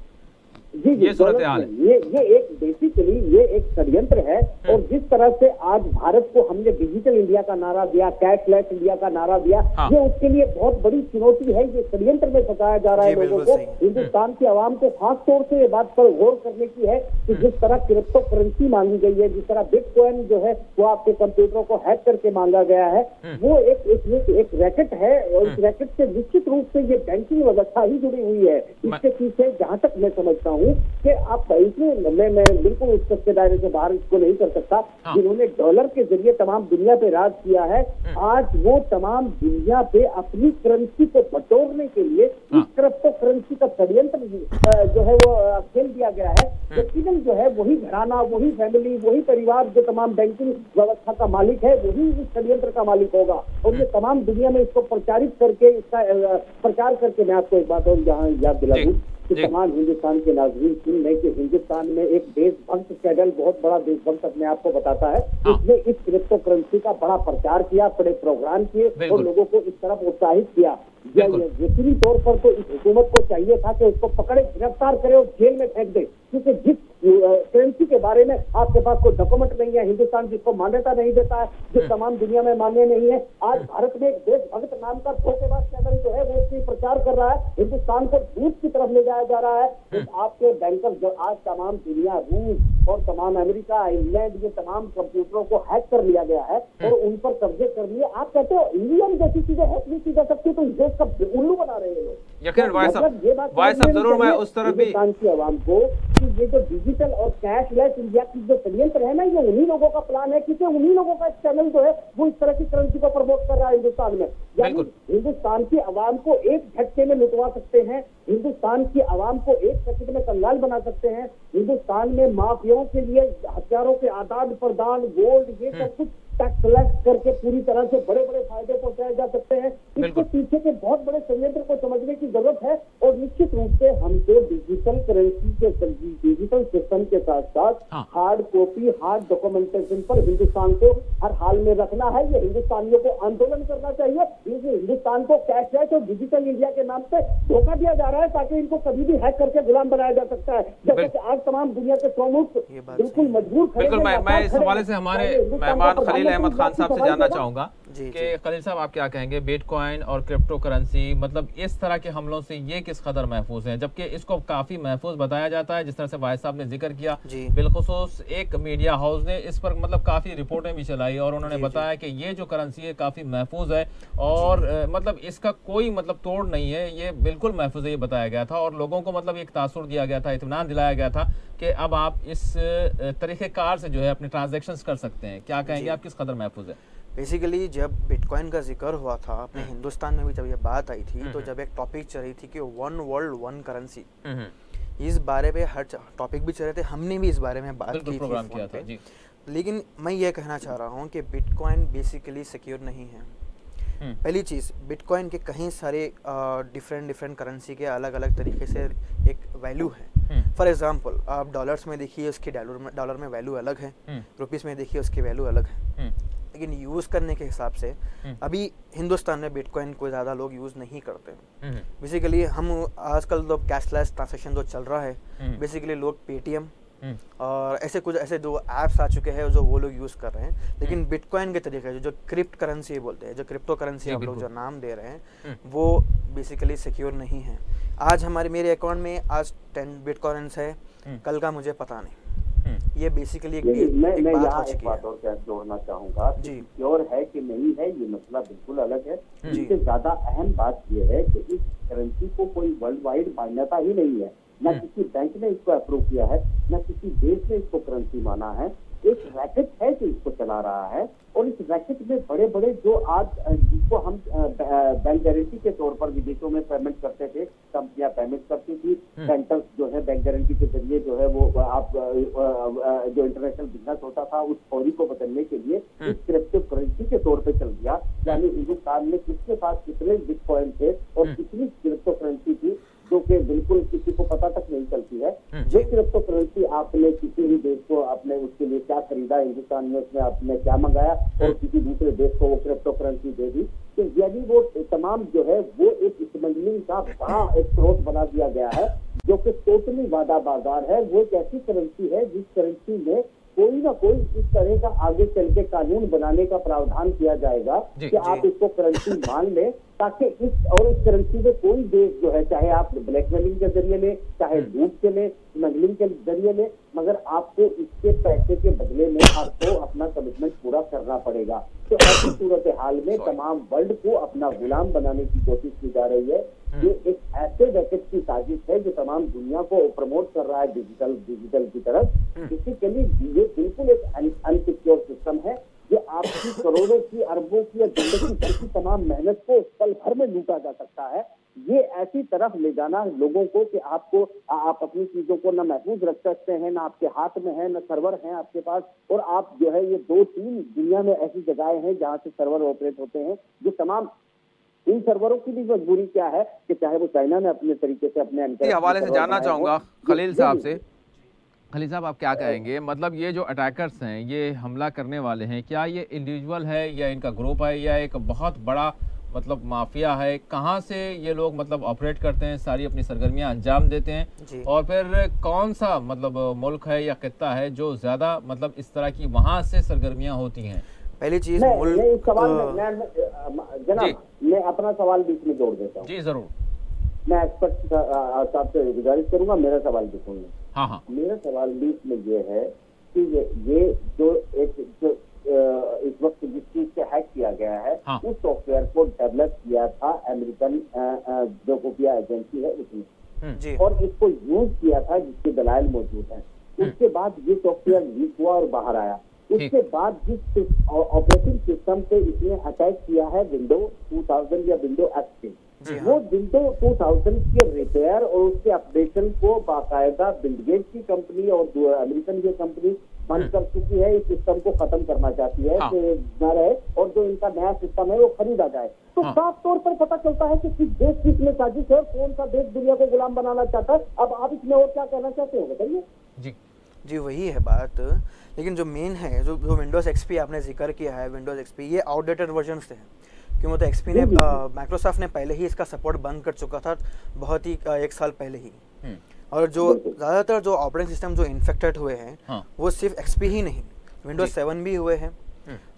जी ये सूरत हाल है। ये एक बेसिकली ये एक षड्यंत्र है। और जिस तरह से आज भारत को हमने डिजिटल इंडिया का नारा दिया, कैशलेस इंडिया का नारा दिया, ये उसके लिए बहुत बड़ी चुनौती है। ये षड्यंत्र में फंसाया जा रहा है लोगों को। हिंदुस्तान की आवाम को खास तौर से ये बात पर गौर करने की है कि जिस तरह क्रिप्टो करेंसी मांगी गई है, जिस तरह बिटकॉइन जो है वो आपके कंप्यूटरों को हैक करके मांगा गया है, वो एक रैकेट है। और इस रैकेट से निश्चित रूप से ये बैंकिंग व्यवस्था ही जुड़ी हुई है। इसके पीछे जहां तक मैं समझता हूँ कि आप इसमें मैं बिल्कुल उस सबके दायरे से बाहर इसको नहीं कर सकता। जिन्होंने डॉलर के जरिए तमाम दुनिया पे राज किया है, आज वो तमाम दुनिया पे अपनी करेंसी को बटोरने के लिए इस क्रिप्टो करेंसी का षड्यंत्र जो है वो खेल दिया गया है। यकीनन जो है वही घराना, वही फैमिली, वही परिवार जो तमाम बैंकिंग व्यवस्था का मालिक है, वही इस षड्यंत्र का मालिक होगा। और ये तमाम दुनिया में इसको प्रचारित करके, इसका प्रचार करके मैं आपको एक बात और यहाँ याद दिला दूं कि तमाम हिंदुस्तान के नाज़रीन सुन लें कि हिंदुस्तान में एक देशभक्त चैनल, बहुत बड़ा देशभक्त अपने आप को बताता है, उसने इस क्रिप्टो करेंसी का बड़ा प्रचार किया, बड़े प्रोग्राम किए और लोगों को इस तरफ उत्साहित किया। यकीनी तौर पर तो इस हुकूमत को चाहिए था कि उसको पकड़े, गिरफ्तार करे और जेल में फेंक दे, क्योंकि जिस करेंसी के बारे में आपके पास कोई डॉक्यूमेंट नहीं है, हिंदुस्तान जिसको मान्यता नहीं देता है, जो तमाम दुनिया में मान्य नहीं है, आज भारत में एक देशभक्त नाम का धोखेबाज चैनल जो है वो इसकी प्रचार कर रहा है, हिंदुस्तान को दूध की तरफ ले जाया जा रहा है। तो आपके बैंकर जो आज तमाम दुनिया, रूस और तमाम अमेरिका, इंग्लैंड, ये तमाम कंप्यूटरों को हैक कर लिया गया है और उन पर कब्जे कर लिए। आप कहते हो ईवीएम जैसी चीजें हैक नहीं की जा सकती, तो इस देश का उल्लू बना रहे हैं लोग। यकीन भाई साहब जरूर मैं उस तरफ भी हिंदुस्तान की आवाम को कि ये जो डिजिटल और कैशलेस इंडिया की जो षड्यंत्र है ना, ये उन्हीं लोगों का प्लान है, क्योंकि उन्हीं लोगों का चैनल जो है वो इस तरह की करेंसी को प्रमोट कर रहा है हिंदुस्तान में। यानी हिंदुस्तान की आवाम को एक झटके में लुटवा सकते हैं, हिंदुस्तान की आवाम को एक सेकंड में कंगाल बना सकते हैं। हिंदुस्तान में माफियाओं के लिए हथियारों के आदान प्रदान, गोल्ड, ये सब कुछ टैक्सलेस करके पूरी तरह से बड़े बड़े फायदे पहुंचाए जा सकते हैं। इसके पीछे के बहुत बड़े षड्यंत्र को समझने की जरूरत है। और निश्चित रूप से हमको डिजिटल करेंसी के, डिजिटल सिस्टम के साथ साथ हार्ड कॉपी, हार्ड डॉक्यूमेंटेशन पर हिंदुस्तान को हर हाल में रखना है। ये हिंदुस्तानियों को आंदोलन करना चाहिए, क्योंकि हिंदुस्तान को कैशलेस और डिजिटल इंडिया के नाम से धोखा दिया जा रहा है, ताकि इनको कभी भी हैक करके गुलाम बनाया जा सकता है। जबकि आज तमाम दुनिया के प्रमुख बिल्कुल मजबूर। बिल्कुल मैं इस हवाले से हमारे मेहमान खलील अहमद खान साहब से जानना चाहूंगा कि खलील साहब आप क्या कहेंगे, बिटकॉइन और क्रिप्टो करेंसी, मतलब इस तरह के हमलों से ये किस कदर महफूज है, जबकि इसको काफी महफूज बताया जाता है। जिस तरह से वाहिद साहब ने जिक्र किया, बिलखुसूस एक मीडिया हाउस ने इस पर मतलब काफी रिपोर्टें भी चलाई और उन्होंने बताया कि ये जो करेंसी है काफी महफूज है और मतलब इसका कोई मतलब तोड़ नहीं है, ये बिल्कुल महफूज है, ये बताया गया था। और लोगों को मतलब एक तासुर दिया गया था, इत्मीनान दिलाया गया था कि अब आप इस तरीक़ेकार से जो है अपने ट्रांजैक्शंस कर सकते हैं। क्या कहेंगे आप, किस कदर महफूज है? बेसिकली जब बिटकॉइन का जिक्र हुआ था अपने हिंदुस्तान में भी, जब ये बात आई थी, तो जब एक टॉपिक चल रही थी कि वन वर्ल्ड वन करेंसी, इस बारे में हर टॉपिक भी चल रहे थे, हमने भी इस बारे में बात की थी। लेकिन मैं ये कहना चाह रहा हूँ कि बिटकॉइन बेसिकली सिक्योर नहीं है। पहली चीज़, बिटकॉइन के कहीं सारे डिफरेंट करेंसी के अलग अलग तरीके से एक वैल्यू है। फॉर एग्जांपल आप डॉलर्स में देखिए उसकी डॉलर में वैल्यू अलग है, रुपीस में देखिए उसकी वैल्यू अलग है। लेकिन यूज़ करने के हिसाब से अभी हिंदुस्तान में बिटकॉइन को ज़्यादा लोग यूज़ नहीं करते। बेसिकली हम आजकल तो कैशलेस ट्रांजेक्शन जो चल रहा है, बेसिकली लोग पेटीएम और ऐसे जो ऐप्स आ चुके हैं जो वो लोग यूज़ कर रहे हैं। लेकिन बिटकॉइन के तरीके जो क्रिप्ट करेंसी बोलते हैं, जो क्रिप्टो करेंसी हम लोग जो नाम दे रहे हैं, वो बेसिकली सिक्योर नहीं है। आज मेरे अकाउंट में आज 10 बिटकॉइन्स है, कल का मुझे पता नहीं। ये बेसिकली मैं यहाँ एक बात और क्या जोड़ना चाहूँगा, सिक्योर है कि नहीं है ये मसला बिल्कुल अलग है। इससे ज्यादा अहम बात ये है कि इस करेंसी को कोई वर्ल्ड वाइड मान्यता ही नहीं है। ना किसी बैंक ने इसको अप्रूव किया है, ना किसी देश ने इसको करेंसी माना है। एक रैकेट है जो इसको चला रहा है, और इस रैकेट में बड़े बड़े जो आज जिसको हम बैंक गारंटी के तौर पर विदेशों में पेमेंट करते थे, कंपनियां पेमेंट करती थी, सेंटर्स जो है बैंक गारंटी के जरिए जो है वो आप जो इंटरनेशनल बिजनेस होता था उस फौरी को बदलने के लिए इस क्रिप्टो करेंसी के तौर पे चल दिया। यानी हिंदुस्तान में किसके पास कितने बिटकॉइन थे और कितनी क्रिप्टो करेंसी थी जो कि बिल्कुल किसी को पता तक नहीं चलती है। ये क्रिप्टो करेंसी आपने किसी भी देश को आपने उसके लिए क्या खरीदा, हिंदुस्तान में उसमें आपने क्या मंगाया और किसी दूसरे देश को वो क्रिप्टो करेंसी दे दी, तो यानी वो तमाम जो है वो एक स्मगलिंग का बड़ा एक स्रोत बना दिया गया है, जो कि टोटली वादा बाजार है। वो एक ऐसी करेंसी है जिस करेंसी में कोई ना कोई इस तरह का आगे चल के कानून बनाने का प्रावधान किया जाएगा कि आप इसको करेंसी मान लें, ताकि इस करेंसी में कोई देश जो है, चाहे आप ब्लैकमेलिंग के जरिए लें, चाहे लूट के लें, स्मगलिंग के जरिए लें, मगर आपको इसके पैसे के बदले में आपको अपना कमिटमेंट पूरा करना पड़ेगा। तो ऐसी सूरत हाल में तमाम वर्ल्ड को अपना गुलाम बनाने की कोशिश की जा रही है। ये एक ऐसे रैकेट की साजिश है जो तमाम दुनिया को प्रमोट कर रहा है डिजिटल की तरफ। बेसिकली ये बिल्कुल एक अनसिक्योर सिस्टम है जो आपकी करोड़ों की, अरबों की या जिंदगी भर की तमाम मेहनत को पल भर में लूटा जा सकता है। ये ऐसी तरफ ले जाना लोगों को कि आपको आप अपनी चीजों को ना महफूज रख सकते हैं, ना आपके हाथ में है, ना सर्वर है आपके पास, और आप जो है ये 2-3 दुनिया में ऐसी जगहें हैं जहाँ से सर्वर ऑपरेट होते हैं, जो तमाम इन सर्वरों की भी मजबूरी क्या है कि चाहे वो चाइना में अपने तरीके से अपने हवाले से जानना चाहूंगा खलील साहब से। खलील साहब, आप क्या कहेंगे, मतलब ये जो अटैकर्स हैं, ये हमला करने वाले हैं, क्या ये इंडिविजुअल है या इनका ग्रुप है या एक बहुत बड़ा मतलब माफिया है? कहाँ से ये लोग मतलब ऑपरेट करते हैं, सारी अपनी सरगर्मियां अंजाम देते हैं, और फिर कौन सा मतलब मुल्क है या खित्ता है जो ज्यादा मतलब इस तरह की वहाँ से सरगर्मियां होती हैं? पहली चीज जनाब, मैं अपना सवाल बीच में जोड़ देता हूँ। जी जरूर। मैं एक्सपर्ट साहब से गुजारिश करूंगा मेरा सवाल भी सुनिए। हाँ। मेरा सवाल बीच में ये है कि ये जो इस वक्त जिस चीज से हैक किया गया है, उस सॉफ्टवेयर को डेवलप किया था अमेरिकन जो खुफिया एजेंसी है उसने, और इसको यूज किया था जिसके दलाइल मौजूद हैं। उसके बाद ये सॉफ्टवेयर लीक हुआ और बाहर आया। उसके बाद जिस ऑपरेटिंग सिस्टम पे इसने अटैक किया है विंडो 2000 या विंडो एक्सपी, वो विंडो 2000 के रिपेयर और उसके अपडेशन को बाकायदा बिल गेट्स की कंपनी और अमेरिकन की कंपनी बंद कर चुकी है। इस सिस्टम को खत्म करना चाहती है कि न रहे, और जो इनका नया सिस्टम है वो खरीदा जाए। तो साफ तौर पर पता चलता है कि किस देश की इसमें साजिश है, कौन सा देश दुनिया को गुलाम बनाना चाहता है। अब आप इसमें और क्या कहना चाहते हो, बताइए। जी वही है बात। लेकिन जो मेन है, जो विंडोज़ एक्सपी आपने जिक्र किया है, विंडोज़ एक्सपी ये आउटडेटेड वर्जन से है, क्यों तो एक्सपी ने माइक्रोसॉफ्ट ने पहले ही इसका सपोर्ट बंद कर चुका था, बहुत ही 1 साल पहले ही। और जो ज़्यादातर जो ऑपरेटिंग सिस्टम जो इन्फेक्टेड हुए हैं वो सिर्फ एक्सपी ही नहीं, विंडोज़ 7 भी हुए हैं,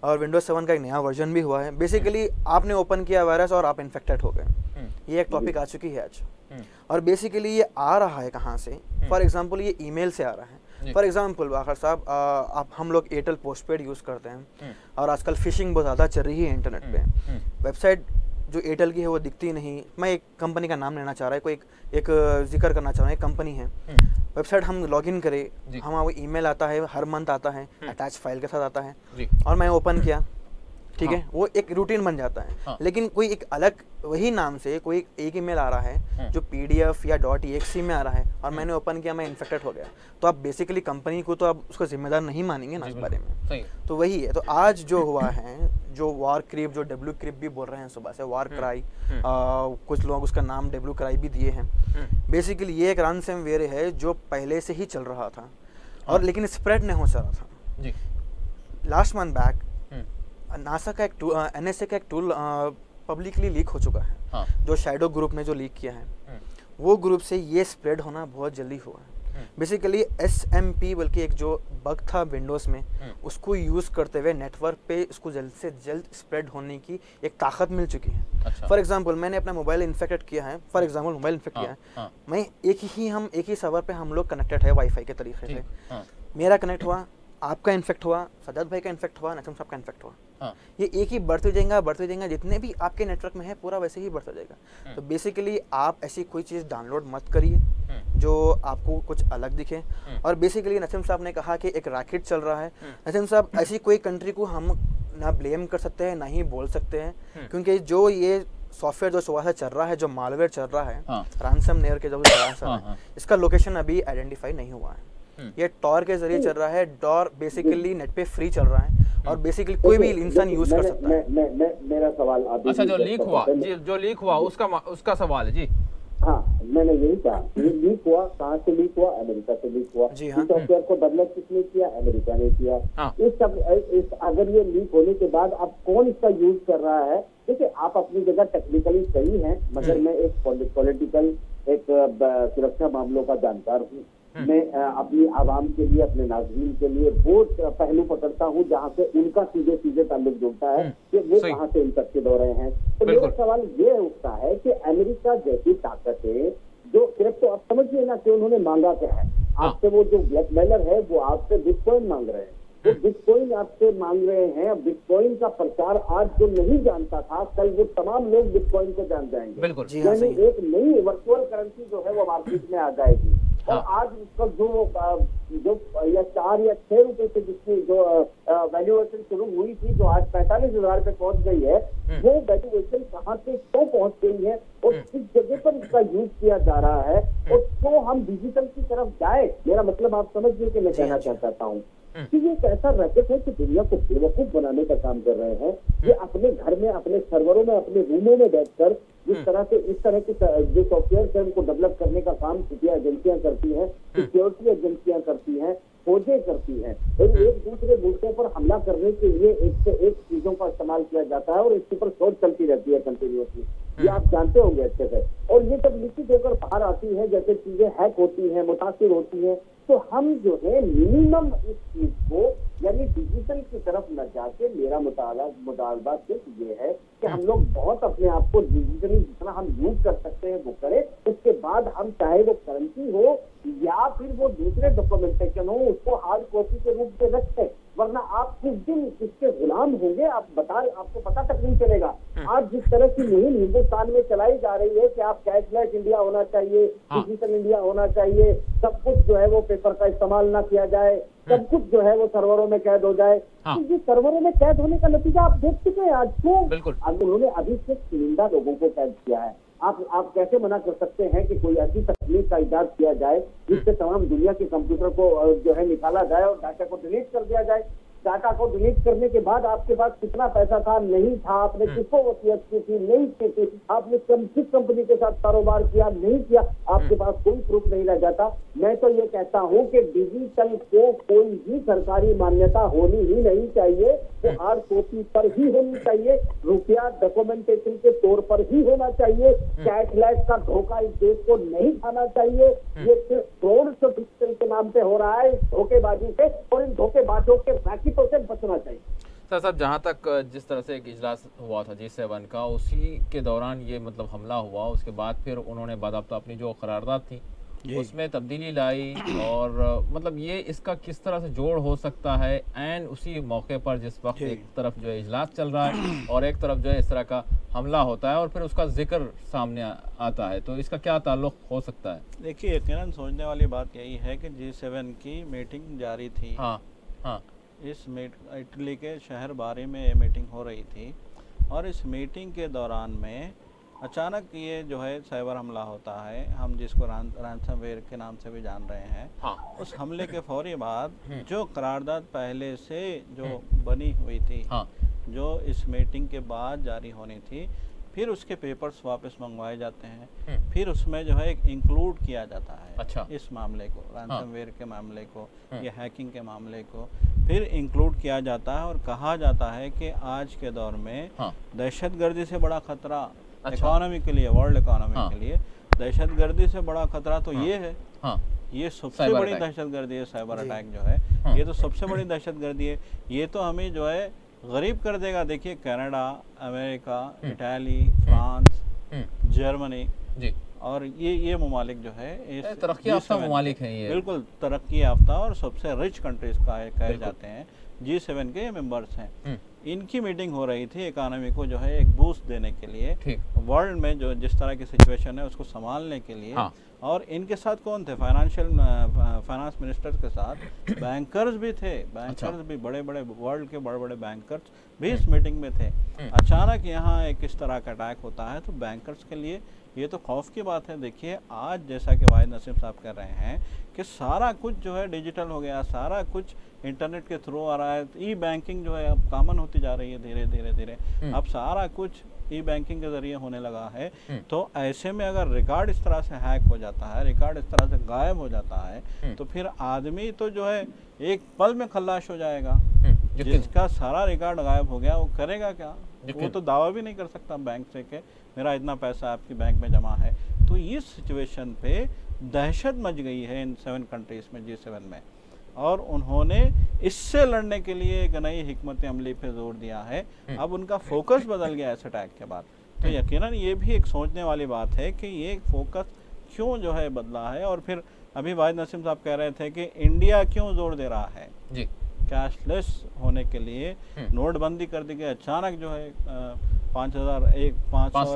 और विंडोज़ 7 का एक नया वर्जन भी हुआ है। बेसिकली आपने ओपन किया वायरस और आप इन्फेक्टेड हो गए। ये एक टॉपिक आ चुकी है आज। और बेसिकली ये आ रहा है कहाँ से? फॉर एग्जांपल ये ईमेल से आ रहा है। फॉर एग्जांपल बाखर साहब, आप हम लोग एयरटेल पोस्टपेड यूज़ करते हैं, और आजकल फिशिंग बहुत ज़्यादा चल रही है इंटरनेट पे। वेबसाइट जो एयरटेल की है वो दिखती नहीं। मैं एक कंपनी का नाम लेना चाह रहा है, कोई एक जिक्र करना चाह रहा हूँ, एक कंपनी है। वेबसाइट हम लॉगिन करें, हमारा वो ईमेल आता है, हर मंथ आता है, अटैच फाइल के साथ आता है, और मैं ओपन किया, ठीक है, वो एक रूटीन बन जाता है। लेकिन कोई एक अलग वही नाम से कोई एक ईमेल आ रहा है जो PDF या .exe में आ रहा है, और मैंने ओपन किया, मैं इन्फेक्टेड हो गया। तो आप बेसिकली कंपनी को तो आप उसको जिम्मेदार नहीं मानेंगे ना इस बारे में। तो वही है। तो आज जो हुआ है, जो वार क्रिप, जो डब्ल्यू क्रिप भी बोल रहे हैं सुबह से, वार क्राई, कुछ लोग उसका नाम डब्ल्यू क्राई भी दिए हैं। बेसिकली ये एक रैनसमवेयर है जो पहले से ही चल रहा था, और लेकिन स्प्रेड नहीं हो रहा था। लास्ट मंथ बैक नासा का एक NSA का एक टूल पब्लिकली लीक हो चुका है, जो शैडो ग्रुप ने जो लीक किया है, वो ग्रुप से ये स्प्रेड होना बहुत जल्दी हुआ है। बेसिकली SMP बल्कि एक जो बग था विंडोज़ में, उसको यूज़ करते हुए नेटवर्क पे उसको जल्द से जल्द स्प्रेड होने की एक ताकत मिल चुकी है। फॉर एग्जांपल मैंने अपना मोबाइल इन्फेक्टेड किया है, मैं एक ही सर्वर पे हम लोग कनेक्टेड है वाईफाई के तरीके से। मेरा कनेक्ट हुआ, आपका इन्फेक्ट हुआ, सजाद भाई का इन्फेक्ट हुआ, नसीम साहब का इन्फेक्ट हुआ। हाँ। ये एक ही बढ़ते जाएगा, जितने भी आपके नेटवर्क में है पूरा वैसे ही बढ़ता जाएगा। तो बेसिकली आप ऐसी कोई चीज़ डाउनलोड मत करिए जो आपको कुछ अलग दिखे। और बेसिकली नसीम साहब ने कहा कि एक रैकेट चल रहा है। नसीम साहब, ऐसी कोई कंट्री को हम ना ब्लेम कर सकते हैं ना ही बोल सकते हैं, क्योंकि जो ये सॉफ्टवेयर जो सुबह से चल रहा है, जो मालवेयर चल रहा है, रैंसमवेयर के जो इसका लोकेशन अभी आइडेंटिफाई नहीं हुआ है। ये टॉर के जरिए चल रहा है। टॉर बेसिकली नेट पे फ्री चल रहा है और बेसिकली कोई भी इंसान यूज कर सकता है। मेरा सवाल अच्छा, जो लीक हुआ उसका सवाल है जी। हाँ, मैंने यही कहा, लीक हुआ, कहाँ से लीक हुआ? अमेरिका से लीक हुआ। जी हाँ। सॉफ्टवेयर को डेवलप किसने किया? अमेरिका ने किया। अगर ये लीक होने के बाद अब कौन इसका यूज कर रहा है? देखिए, आप अपनी जगह टेक्निकली सही हैं, मगर मैं एक पॉलिटिकल, एक सुरक्षा मामलों का जानकार हूँ। मैं अपनी आवाम के लिए, अपने नाज़रीन के लिए वो पहलू पकड़ता हूँ जहाँ से उनका सीधे ताल्लुक जुड़ता है कि वो कहाँ से इंटरेस्टेड हो रहे हैं। तो मेरा सवाल ये उठता है कि अमेरिका जैसी ताकतें जो सिर्फ, तो आप समझिए ना कि उन्होंने मांगा क्या है आपसे। वो जो ब्लैकमेलर है वो आपसे बिटकॉइन मांग रहे हैं, वो बिटकॉइन आपसे मांग रहे हैं। बिटकॉइन का प्रचार आज जो नहीं जानता था, कल वो तमाम लोग बिटकॉइन को जान जाएंगे। बिल्कुल। यानी एक नई वर्चुअल करेंसी जो है वो मार्केट में आ जाएगी। और आज उसका जो या 4 या 6 रुपए से जिसकी जो वैल्यूएशन शुरू हुई थी, जो आज 45,000 पे पहुंच गई है, वो वैल्यूएशन कहाँ से क्यों पहुंच गई है और किस जगह पर इसका यूज किया जा रहा है, और तो हम डिजिटल की तरफ जाए। मेरा मतलब आप समझिए कि मैं कहना चाहता हूँ कि ये एक ऐसा रैकेट है कि दुनिया को बेवकूफ बनाने का काम कर रहे हैं। ये अपने घर में, अपने सर्वरों में, अपने रूमों में बैठकर इस तरह के जो सॉफ्टवेयर है उनको डेवलप करने का काम खुफिया एजेंसियां करती हैं, सिक्योरिटी एजेंसियां करती हैं, खोजें करती हैं, और एक दूसरे मुल्कों पर हमला करने के लिए एक से एक चीजों का इस्तेमाल किया जाता है और इसके ऊपर शोध चलती रहती है कंटिन्यूअसली। ये आप जानते होंगे अच्छे से। और ये जब लिखित होकर बाहर आती है, जैसे चीजें हैक होती हैं, मुतासिर होती हैं, तो हम जो है मिनिमम इस चीज को, यानी डिजिटल की तरफ न जाके, मेरा मुतालबा सिर्फ ये है कि हम लोग बहुत अपने आप को डिजिटली जितना हम यूज कर सकते हैं वो करें। उसके बाद हम, चाहे वो करेंसी हो या फिर वो दूसरे डॉक्यूमेंटेशन हो, उसको हार्ड कॉपी के रूप में रखें। वरना आप किस दिन इसके गुलाम होंगे आपको पता तक नहीं चलेगा। आज जिस तरह की मुहिम हिंदुस्तान में चलाई जा रही है कि आप कैशलेस इंडिया होना चाहिए, डिजिटल इंडिया होना चाहिए, सब कुछ जो है वो पेपर का इस्तेमाल ना किया जाए, सब कुछ जो है वो सर्वरों में कैद हो जाए। तो ये सर्वरों में कैद होने का नतीजा आप देख चुके हैं आज। क्यों? उन्होंने अभी से चुनिंदा लोगों को कैद किया है। आप कैसे मना कर सकते हैं कि कोई ऐसी तकनीक का इजाद किया जाए जिससे तमाम दुनिया के कंप्यूटर को जो है निकाला जाए और डाटा को डिलीट कर दिया जाए। डाटा को डिलीट करने के बाद आपके पास कितना पैसा था, नहीं था, आपने किसको वसीयत की थी, नहीं की थी, आपने किस कंपनी के साथ कारोबार किया, नहीं किया, आपके पास कोई प्रूफ नहीं रह जाता। मैं तो ये कहता हूँ कि डिजिटल को कोई भी सरकारी मान्यता होनी ही नहीं चाहिए, वो हार्ड कॉपी पर ही होनी चाहिए, रुपया डॉक्यूमेंटेशन के तौर पर ही होना चाहिए। कैशलेस का धोखा इस देश को नहीं खाना चाहिए। ये सिर्फ फ्रॉड जो डिजिटल के नाम पे हो रहा है, धोखेबाजी से, और इन धोखेबाजों के रैकेटों से बचना चाहिए। सर साहब, जहाँ तक जिस तरह से एक इजलास हुआ था G7 का, उसी के दौरान ये मतलब हमला हुआ, उसके बाद फिर उन्होंने बाकायदा अपनी जो करारदाद थी उसमें तब्दीली लाई, और मतलब ये इसका किस तरह से जोड़ हो सकता है एंड उसी मौके पर जिस वक्त एक तरफ जो है इजलास चल रहा है और एक तरफ जो है इस तरह का हमला होता है और फिर उसका जिक्र सामने आता है, तो इसका क्या ताल्लुक हो सकता है? देखिए, यकीनन सोचने वाली बात यही है कि G7 की मीटिंग जारी थी। हाँ। इटली के शहर बारी में ये मीटिंग हो रही थी, और इस मीटिंग के दौरान में अचानक ये जो है साइबर हमला होता है, हम जिसको रैंसमवेयर के नाम से भी जान रहे हैं। हाँ। उस हमले के फौरी बाद जो करारदाद पहले से जो बनी हुई थी, जो इस मीटिंग के बाद जारी होनी थी, फिर उसके पेपर्स वापस मंगवाए जाते हैं, फिर उसमें जो है इंक्लूड किया जाता है। अच्छा। इस मामले को, रैंसमवेयर के मामले को या हैकिंग के मामले को फिर इंक्लूड किया जाता है, और कहा जाता है कि आज के दौर में दहशतगर्दी से बड़ा खतरा इकोनॉमी के लिए, वर्ल्ड इकोनॉमी के लिए दहशतगर्दी से बड़ा खतरा तो ये है। ये सबसे बड़ी दहशतगर्दी है, साइबर अटैक जो है, ये तो सबसे बड़ी दहशतगर्दी है। ये तो हमें जो है गरीब कर देगा। देखिए, Canada, America, Italy, France, Germany और ये ममालिक जो है तरक्की याफ्ता ममालिक हैं ये, बिल्कुल तरक्की याफ्ता और सबसे रिच कंट्रीज कहे जाते हैं, G7 के मेंबर्स हैं। इनकी मीटिंग हो रही थी इकोनॉमी को जो है एक बूस्ट देने के लिए, वर्ल्ड में जो जिस तरह की सिचुएशन है उसको संभालने के लिए। हाँ। और इनके साथ कौन थे? फाइनेंस मिनिस्टर के साथ बैंकर्स भी थे, बैंकर्स भी बड़े बड़े वर्ल्ड के बड़े बड़े बैंकर्स भी इस मीटिंग में थे। अचानक यहाँ एक इस तरह का अटैक होता है तो बैंकर्स के लिए ये तो खौफ की बात है। देखिए आज जैसा कि वाहिद नसीम साहब कह रहे हैं कि सारा कुछ जो है डिजिटल हो गया, सारा कुछ इंटरनेट के थ्रू आ रहा है, ई बैंकिंग जो है अब कॉमन होती जा रही है धीरे धीरे धीरे, अब सारा कुछ ई बैंकिंग के जरिए होने लगा है। तो ऐसे में अगर रिकॉर्ड इस तरह से हैक हो जाता है, रिकॉर्ड इस तरह से गायब हो जाता है, तो फिर आदमी तो जो है एक पल में खल्लाश हो जाएगा। जिसका सारा रिकॉर्ड गायब हो गया वो करेगा क्या? वो तो दावा भी नहीं कर सकता बैंक से कि मेरा इतना पैसा आपकी बैंक में जमा है। तो इस सिचुएशन पे दहशत मच गई है इन 7 कंट्रीज में, G7 में, और उन्होंने इससे लड़ने के लिए एक नई हिकमत अमली पे जोर दिया है। अब उनका फोकस बदल गया इस अटैक के बाद। तो यकीनन ये भी एक सोचने वाली बात है कि ये फोकस क्यों जो है बदला है। और फिर अभी वाहिद नसीम साहब कह रहे थे कि इंडिया क्यों जोर दे रहा है जी कैशलेस होने के लिए। नोटबंदी कर दी गई अचानक, जो है 500 और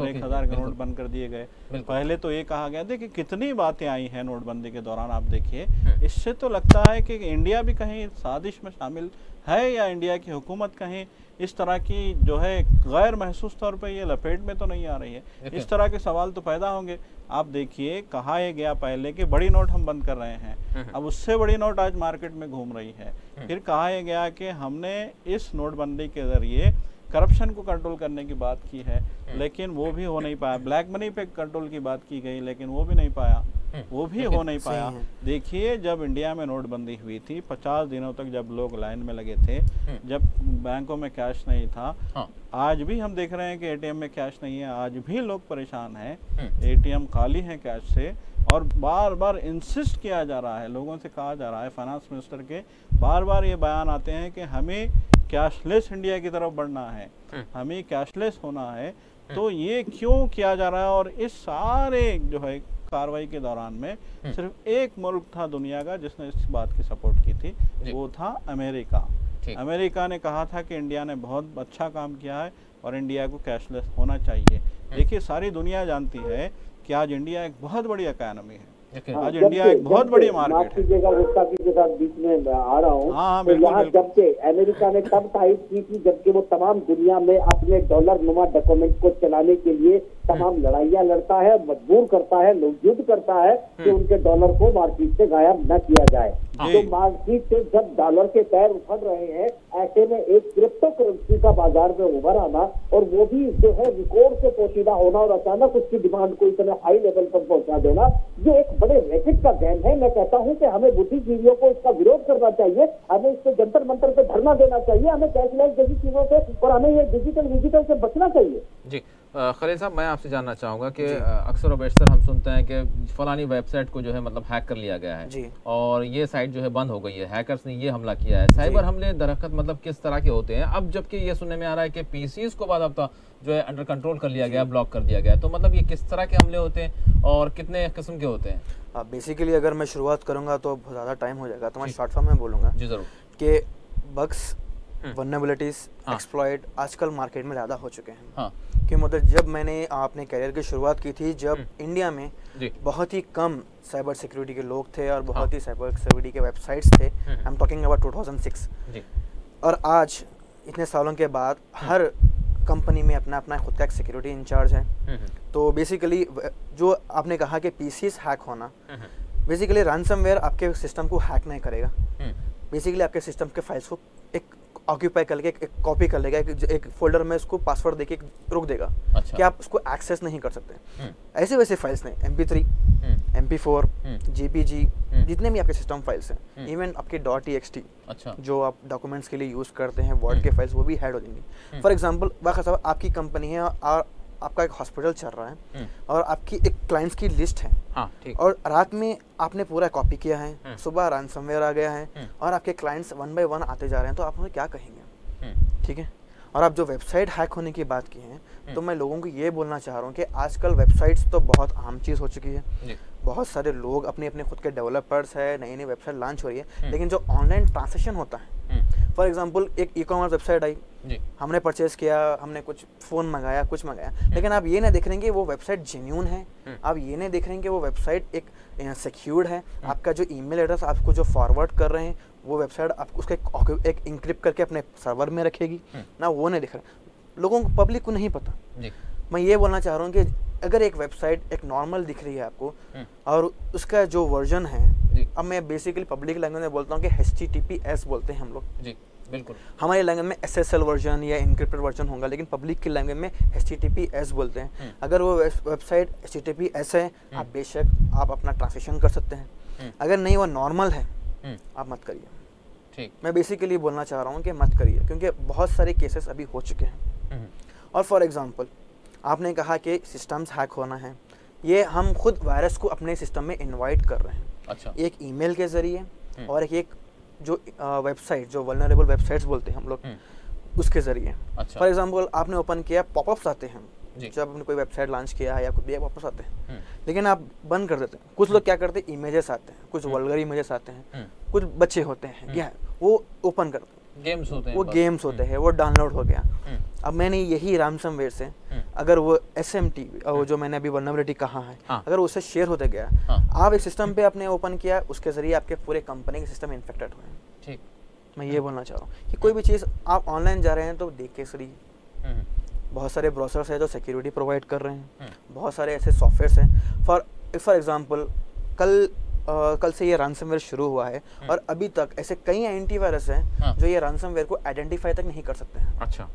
1000 के नोट बंद कर दिए गए। पहले तो ये कहा गया, देखिए कितनी बातें आई हैं नोटबंदी के दौरान, आप देखिए। इससे तो लगता है कि इंडिया भी कहीं साजिश में शामिल है, या इंडिया की हुकूमत कहीं इस तरह की जो है गैर महसूस तौर पे ये लपेट में तो नहीं आ रही है। इस तरह के सवाल तो पैदा होंगे। आप देखिए कहा यह गया पहले कि बड़ी नोट हम बंद कर रहे हैं, अब उससे बड़ी नोट आज मार्केट में घूम रही है। फिर कहा यह गया कि हमने इस नोटबंदी के जरिए करप्शन को कंट्रोल करने की बात की है, लेकिन वो भी हो नहीं पाया। ब्लैक मनी पे कंट्रोल की बात की गई, लेकिन वो भी नहीं पाया, वो भी हो नहीं पाया। देखिए जब इंडिया में नोटबंदी हुई थी, 50 दिनों तक जब लोग लाइन में लगे थे, जब बैंकों में कैश नहीं था, आज भी हम देख रहे हैं कि एटीएम में कैश नहीं है, आज भी लोग परेशान हैं, एटीएम खाली हैं कैश से। और बार बार इंसिस्ट किया जा रहा है, लोगों से कहा जा रहा है, फाइनेंस मिनिस्टर के बार बार ये बयान आते हैं कि हमें कैशलेस इंडिया की तरफ बढ़ना है, हमें कैशलेस होना है। तो ये क्यों किया जा रहा है? और इस सारे जो है कार्रवाई के दौरान में सिर्फ एक मुल्क था दुनिया का जिसने इस बात की सपोर्ट की थी, वो था अमेरिका। अमेरिका ने कहा था कि इंडिया ने बहुत अच्छा काम किया है और इंडिया को कैशलेस होना चाहिए। देखिए सारी दुनिया जानती है कि आज इंडिया एक बहुत बड़ी इकोनॉमी है, आज इंडिया एक बहुत बड़ी मार्केट है। के साथ बीच में आ रहा हूँ। तो यहाँ जबकि अमेरिका ने तब तारीफ की थी जबकि वो तमाम दुनिया में अपने डॉलर नुमा डॉक्यूमेंट को चलाने के लिए तमाम लड़ाइयाँ लड़ता है, मजबूर करता है, युद्ध करता है कि उनके डॉलर को मार्केट से गायब न किया जाए। तो मार्केट से जब डॉलर के पैर उखड़ रहे हैं, ऐसे में एक क्रिप्टो करेंसी का बाजार में उभर आना और वो भी जो है रिकॉर्ड से पोशीदा होना और अचानक उसकी डिमांड को इतने हाई लेवल पर पहुंचा देना, ये एक बड़े रैकेट का गेम है। मैं कहता हूं कि हमें बुद्धिजीवियों को इसका विरोध करना चाहिए, हमें इससे जंतर मंतर पे धरना देना चाहिए, हमें कैशलेस जैसी चीजों से और हमें ये डिजिटल से बचना चाहिए। जी खलील साहब, मैं आपसे जानना चाहूँगा कि अक्सर और बेशतर हम सुनते हैं कि फलानी वेबसाइट को जो है मतलब हैक कर लिया गया है और ये साइट जो है बंद हो गई है, हैकर्स ने ये हमला किया है। साइबर हमले दरअसल मतलब किस तरह के होते हैं? अब जबकि ये सुनने में आ रहा है कि पीसीज को बाद अब जो है अंडर कंट्रोल कर लिया गया, ब्लॉक कर दिया गया, तो मतलब ये किस तरह के हमले होते हैं और कितने किस्म के होते हैं? बेसिकली अगर मैं शुरुआत करूँगा तो बहुत ज़्यादा टाइम हो जाएगा, तो मैं शॉर्ट फॉर्म में बोलूँगा जी ज़रूर कि बग्स, वल्नरेबिलिटीज, एक्सप्लॉइट आजकल मार्केट में ज़्यादा हो चुके हैं। कि मतलब जब मैंने अपने करियर की शुरुआत की थी, जब इंडिया में बहुत ही कम साइबर सिक्योरिटी के लोग थे और बहुत ही साइबर सिक्योरिटी के वेबसाइट्स थे, आई एम टॉकिंग अबाउट 2006, और आज इतने सालों के बाद हर कंपनी में अपना अपना खुद का एक सिक्योरिटी इंचार्ज है। तो बेसिकली जो आपने कहा कि पीसीज हैक होना, बेसिकली रैंसमवेयर आपके सिस्टम को हैक नहीं करेगा, बेसिकली आपके सिस्टम के फाइल्स को एक ऑक्यूपाई कर लेगा, एक कॉपी कर लेगा, एक फोल्डर में उसको पासवर्ड देके रोक देगा कि आप उसको एक्सेस नहीं कर सकते। ऐसे वैसे फाइल्स नहीं, MP3, MP4, JPG, जितने भी आपके सिस्टम फाइल्स हैं, इवन आपके .txt जो आप डॉक्यूमेंट्स के लिए यूज़ करते हैं, वर्ड के फाइल्स, वो भी हैड हो जाएंगी। फॉर एग्जाम्पल वाक़ई साहब, आपकी कंपनी है और आपका एक हॉस्पिटल चल रहा है और आपकी एक क्लाइंट्स की लिस्ट है, और रात में आपने पूरा कॉपी किया है, सुबह रैंसमवेयर आ गया है और आपके क्लाइंट्स 1 by 1 आते जा रहे हैं, तो आप उन्हें क्या कहेंगे? ठीक है, और आप जो वेबसाइट हैक होने की बात की है, तो मैं लोगों को ये बोलना चाह रहा हूँ कि आजकल वेबसाइट्स तो बहुत आम चीज़ हो चुकी है। बहुत सारे लोग अपने अपने खुद के डेवलपर्स है, नई नई वेबसाइट लॉन्च हो रही है, लेकिन जो ऑनलाइन ट्रांसैक्शन होता है, फॉर एग्जांपल एक ई-कॉमर्स वेबसाइट आई, हमने परचेज किया, हमने कुछ फ़ोन मंगाया, कुछ मंगाया, लेकिन आप ये नहीं देख रहे हैं कि वो वेबसाइट जेन्युइन है, आप ये नहीं देख रहे हैं कि वो वेबसाइट एक सिक्योर्ड है, आपका जो ईमेल एड्रेस आपको जो फॉरवर्ड कर रहे हैं वो वेबसाइट आप उसका एक इंक्रिप्ट करके अपने सर्वर में रखेगी ना, वो नहीं दिख रहा। लोगों को, पब्लिक को नहीं पता। मैं ये बोलना चाह रहा हूँ कि अगर एक वेबसाइट एक नॉर्मल दिख रही है आपको और उसका जो वर्जन है, अब मैं बेसिकली पब्लिक लैंग्वेज में बोलता हूँ कि HTTPS बोलते हैं हम लोग। जी बिल्कुल, हमारी लैंग्वेज में SSL वर्जन या इनक्रिप्टेड वर्जन होगा, लेकिन पब्लिक की लैंग्वेज में HTTPS बोलते हैं। अगर वो वेबसाइट HTTPS है, आप बेशक आप अपना ट्रांसलेशन कर सकते हैं। अगर नहीं वो नॉर्मल है, आप मत करिए। ठीक, मैं बेसिकली बोलना चाह रहा हूँ कि मत करिए, क्योंकि बहुत सारे केसेस अभी हो चुके हैं। और फॉर एग्जांपल आपने कहा कि सिस्टम्स हैक होना है, ये हम खुद वायरस को अपने सिस्टम में इनवाइट कर रहे हैं। अच्छा, एक ईमेल के ज़रिए और एक जो वेबसाइट, जो वल्नरेबल वेबसाइट्स बोलते हैं हम लोग, उसके ज़रिए। अच्छा, फॉर एग्जांपल आपने ओपन किया, पॉपअप्स आते हैं जब आपने कोई वेबसाइट लॉन्च किया है या कुछ भी, पॉपअप्स आते हैं, लेकिन आप बंद कर देते हैं। कुछ लोग क्या करते हैं, इमेजेस आते हैं, कुछ वल्गर इमेजेस आते हैं, कुछ बच्चे होते हैं, क्या वो ओपन करते हैं, गेम्स होते हैं, वो गेम्स होते हैं, वो डाउनलोड हो गया। अब मैंने यही रैंसमवेयर से अगर वो SMT वो जो मैंने अभी वल्नरेबिलिटी कहा है, अगर उससे शेयर होते गया, आप एक सिस्टम पे आपने ओपन किया, उसके जरिए आपके पूरे कंपनी के सिस्टम इन्फेक्टेड हुए। ठीक, मैं ये बोलना चाह रहा हूँ कि कोई भी चीज़ आप ऑनलाइन जा रहे हैं तो देख के सही। बहुत सारे ब्राउज़र्स हैं जो सिक्योरिटी प्रोवाइड कर रहे हैं, बहुत सारे ऐसे सॉफ्टवेयर्स हैं। फॉर एग्जांपल कल से ये रैंसमवेयर शुरू हुआ है और अभी तक ऐसे कई एंटीवायरस हैं जो ये रैंसमवेयर को आइडेंटिफाई तक नहीं कर सकते हैं। अच्छा,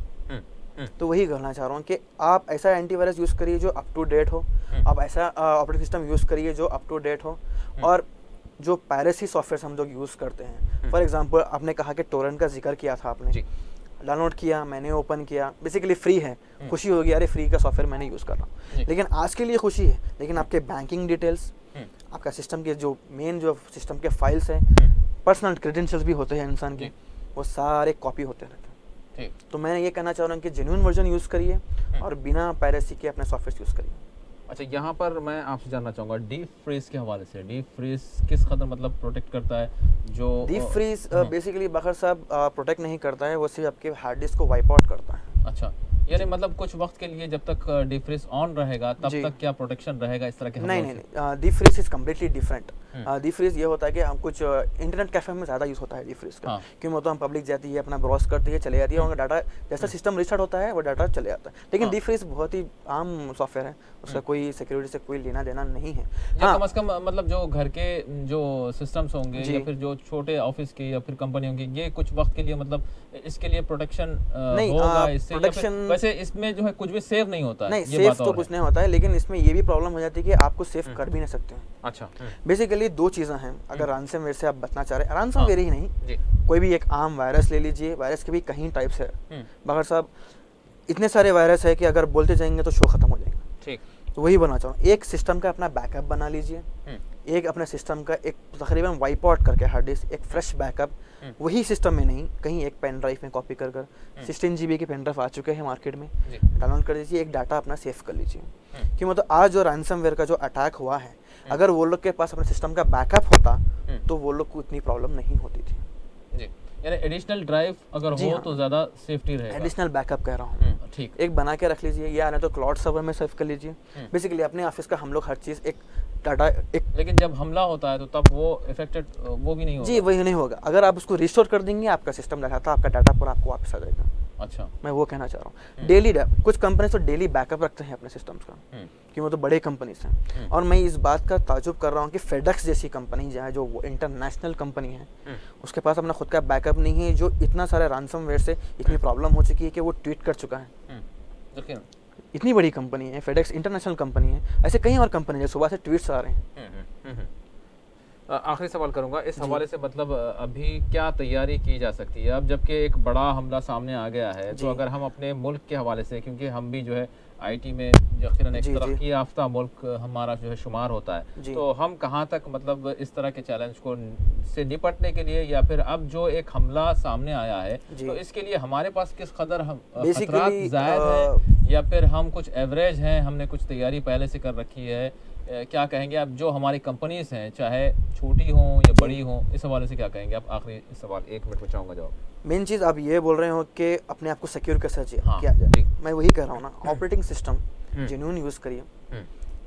तो वही कहना चाह रहा हूँ कि आप ऐसा एंटीवायरस यूज़ करिए जो अप टू डेट हो, आप ऐसा ऑपरेटिंग सिस्टम यूज़ करिए जो अप टू डेट हो, और जो पायरेसी सॉफ्टवेयर हम लोग यूज़ करते हैं, फॉर एग्जांपल आपने कहा कि टोरेंट का जिक्र किया था आपने, डाउनलोड किया, मैंने ओपन किया, बेसिकली फ्री है, खुशी होगी अरे फ्री का सॉफ्टवेयर मैंने यूज़ कर रहा हूँ, लेकिन आज के लिए खुशी है, लेकिन आपके बैंकिंग डिटेल्स, आपका सिस्टम के जो मेन जो सिस्टम के फाइल्स हैं, पर्सनल क्रेडेंशियल्स भी होते हैं इंसान के, वो सारे कॉपी होते रहते हैं। तो मैं ये कहना चाह रहा हूँ कि जेन्युइन वर्जन यूज़ करिए और बिना पायरेसी के अपने सॉफ्टवेयर यूज़ करिए। अच्छा, यहाँ पर मैं आपसे जानना चाहूँगा डीप फ्रीज के हवाले से, डीप फ्रीज किस कदर मतलब प्रोटेक्ट करता है? जो डीप फ्रीज बेसिकली बखर साहब प्रोटेक्ट नहीं करता है, वो सिर्फ आपके हार्ड डिस्क को वाइप आउट करता है। अच्छा, यानी मतलब कुछ वक्त के लिए जब तक डीप फ्रीज ऑन रहेगा तब तक क्या प्रोटेक्शन रहेगा इस तरह के? नहीं, deep freeze is completely different. Deep freeze ये होता है कि हम कुछ इंटरनेट कैफे में ज़्यादा यूज़ होता है डीप फ्रीज का, क्यों होता है, हम पब्लिक जाती है, अपना ब्राउज करती है, चले जाती है, उनका डाटा जैसा सिस्टम रिस्टार्ट होता है वो डाटा चले जाता है। लेकिन डीप फ्रीज बहुत ही आम सॉफ्टवेयर है, उसका कोई सिक्योरिटी से कोई लेना देना नहीं है। कम से कम मतलब जो घर के जो सिस्टम्स होंगे या फिर जो छोटे ऑफिस के या फिर कंपनी होंगी, ये कुछ वक्त के लिए मतलब इसके लिए प्रोटेक्शन होगा इससे? प्रोटेक्शन वैसे इसमें जो है कुछ भी सेव नहीं होता है? नहीं, सेफ तो कुछ नहीं होता है, लेकिन इसमें ये भी प्रॉब्लम हो जाती है कि आपको सेव कर भी नहीं सकते हैं। अच्छा, बेसिकली दो चीज़ें हैं। अगर रैंसमवेयर से आप बचना चाह रहे हैं, रैंसमवेयर ही नहीं, कोई भी एक आम वायरस ले लीजिए, वायरस के भी कई टाइप्स है बगर साहब, इतने सारे वायरस है कि अगर बोलते जाएंगे तो शो खत्म हो जाएगा। ठीक, तो वही बना चाहूँ, एक सिस्टम का अपना बैकअप बना लीजिए, एक अपने सिस्टम का एक तकरीबन वाइप आउट करके हार्ड डिस्क एक फ्रेश बैकअप, वही सिस्टम में नहीं कहीं एक पेन ड्राइव में कॉपी कर 16 GB के पेन ड्राइव आ चुके हैं मार्केट में, डाउनलोड कर दीजिए, एक डाटा अपना सेव कर लीजिए। कि मतलब आज जो रैंसमवेयर का जो अटैक हुआ है, अगर वो लोग के पास अपने सिस्टम का बैकअप होता तो वो लोग को इतनी प्रॉब्लम नहीं होती थी। जी, यानी एडिशनल ड्राइव अगर हो तो ज़्यादा सेफ्टी रहेगा। एडिशनल बैकअप कह रहा हूँ, ठीक, एक बना के रख लीजिए, या नहीं तो क्लाउड सर्वर में सेव कर लीजिए। बेसिकली अपने ऑफिस का हम लोग हर चीज़ एक डाटा एक, लेकिन जब हमला होता है तो तब वो इफेक्टेड वो भी नहीं होगा। जी, वही नहीं होगा। अगर आप उसको रिस्टोर कर देंगे, आपका सिस्टम दिखाता आपका डाटा पूरा आपको वापस आ जाएगा। अच्छा, मैं वो कहना चाह रहा हूँ। डेली कुछ कंपनी तो डेली बैकअप रखते हैं अपने सिस्टम्स का, कि वो तो बड़े कंपनीज हैं। और मैं इस बात का ताजुब कर रहा हूँ कि फेडेक्स जैसी कंपनी जहाँ जो वो इंटरनेशनल कंपनी है, उसके पास अपना खुद का बैकअप नहीं है, जो इतना सारे रैंसमवेयर से इतनी प्रॉब्लम हो चुकी है कि वो ट्वीट कर चुका है। इतनी बड़ी कंपनी है, फेडेक्स इंटरनेशनल कंपनी है, ऐसे कई और कंपनी है, सुबह से ट्वीट्स आ रहे हैं। आखिरी सवाल करूंगा इस हवाले से, मतलब अभी क्या तैयारी की जा सकती है अब जबकि एक बड़ा हमला सामने आ गया है, तो अगर हम अपने मुल्क के हवाले से, क्योंकि हम भी जो है आईटी में यकीनन एक तरक्की याफ्ता मुल्क हमारा जो है शुमार होता है, तो हम कहाँ तक मतलब इस तरह के चैलेंज को से निपटने के लिए, या फिर अब जो एक हमला सामने आया है तो इसके लिए हमारे पास किस कदर खतरात ज़ायद है, या फिर हम कुछ एवरेज हैं, हमने कुछ तैयारी पहले से कर रखी है, क्या कहेंगे आप जो हमारी कंपनीज हैं चाहे छोटी हों या बड़ी हों, इस हवाले से क्या कहेंगे आप? आखिरी सवाल 1 मिनट में चाहूँगा जवाब। मेन चीज़ आप ये बोल रहे हो कि अपने आप को सिक्योर कैसे किया जाए, मैं वही कह रहा हूँ ना, ऑपरेटिंग सिस्टम जेन्युइन यूज़ करिए,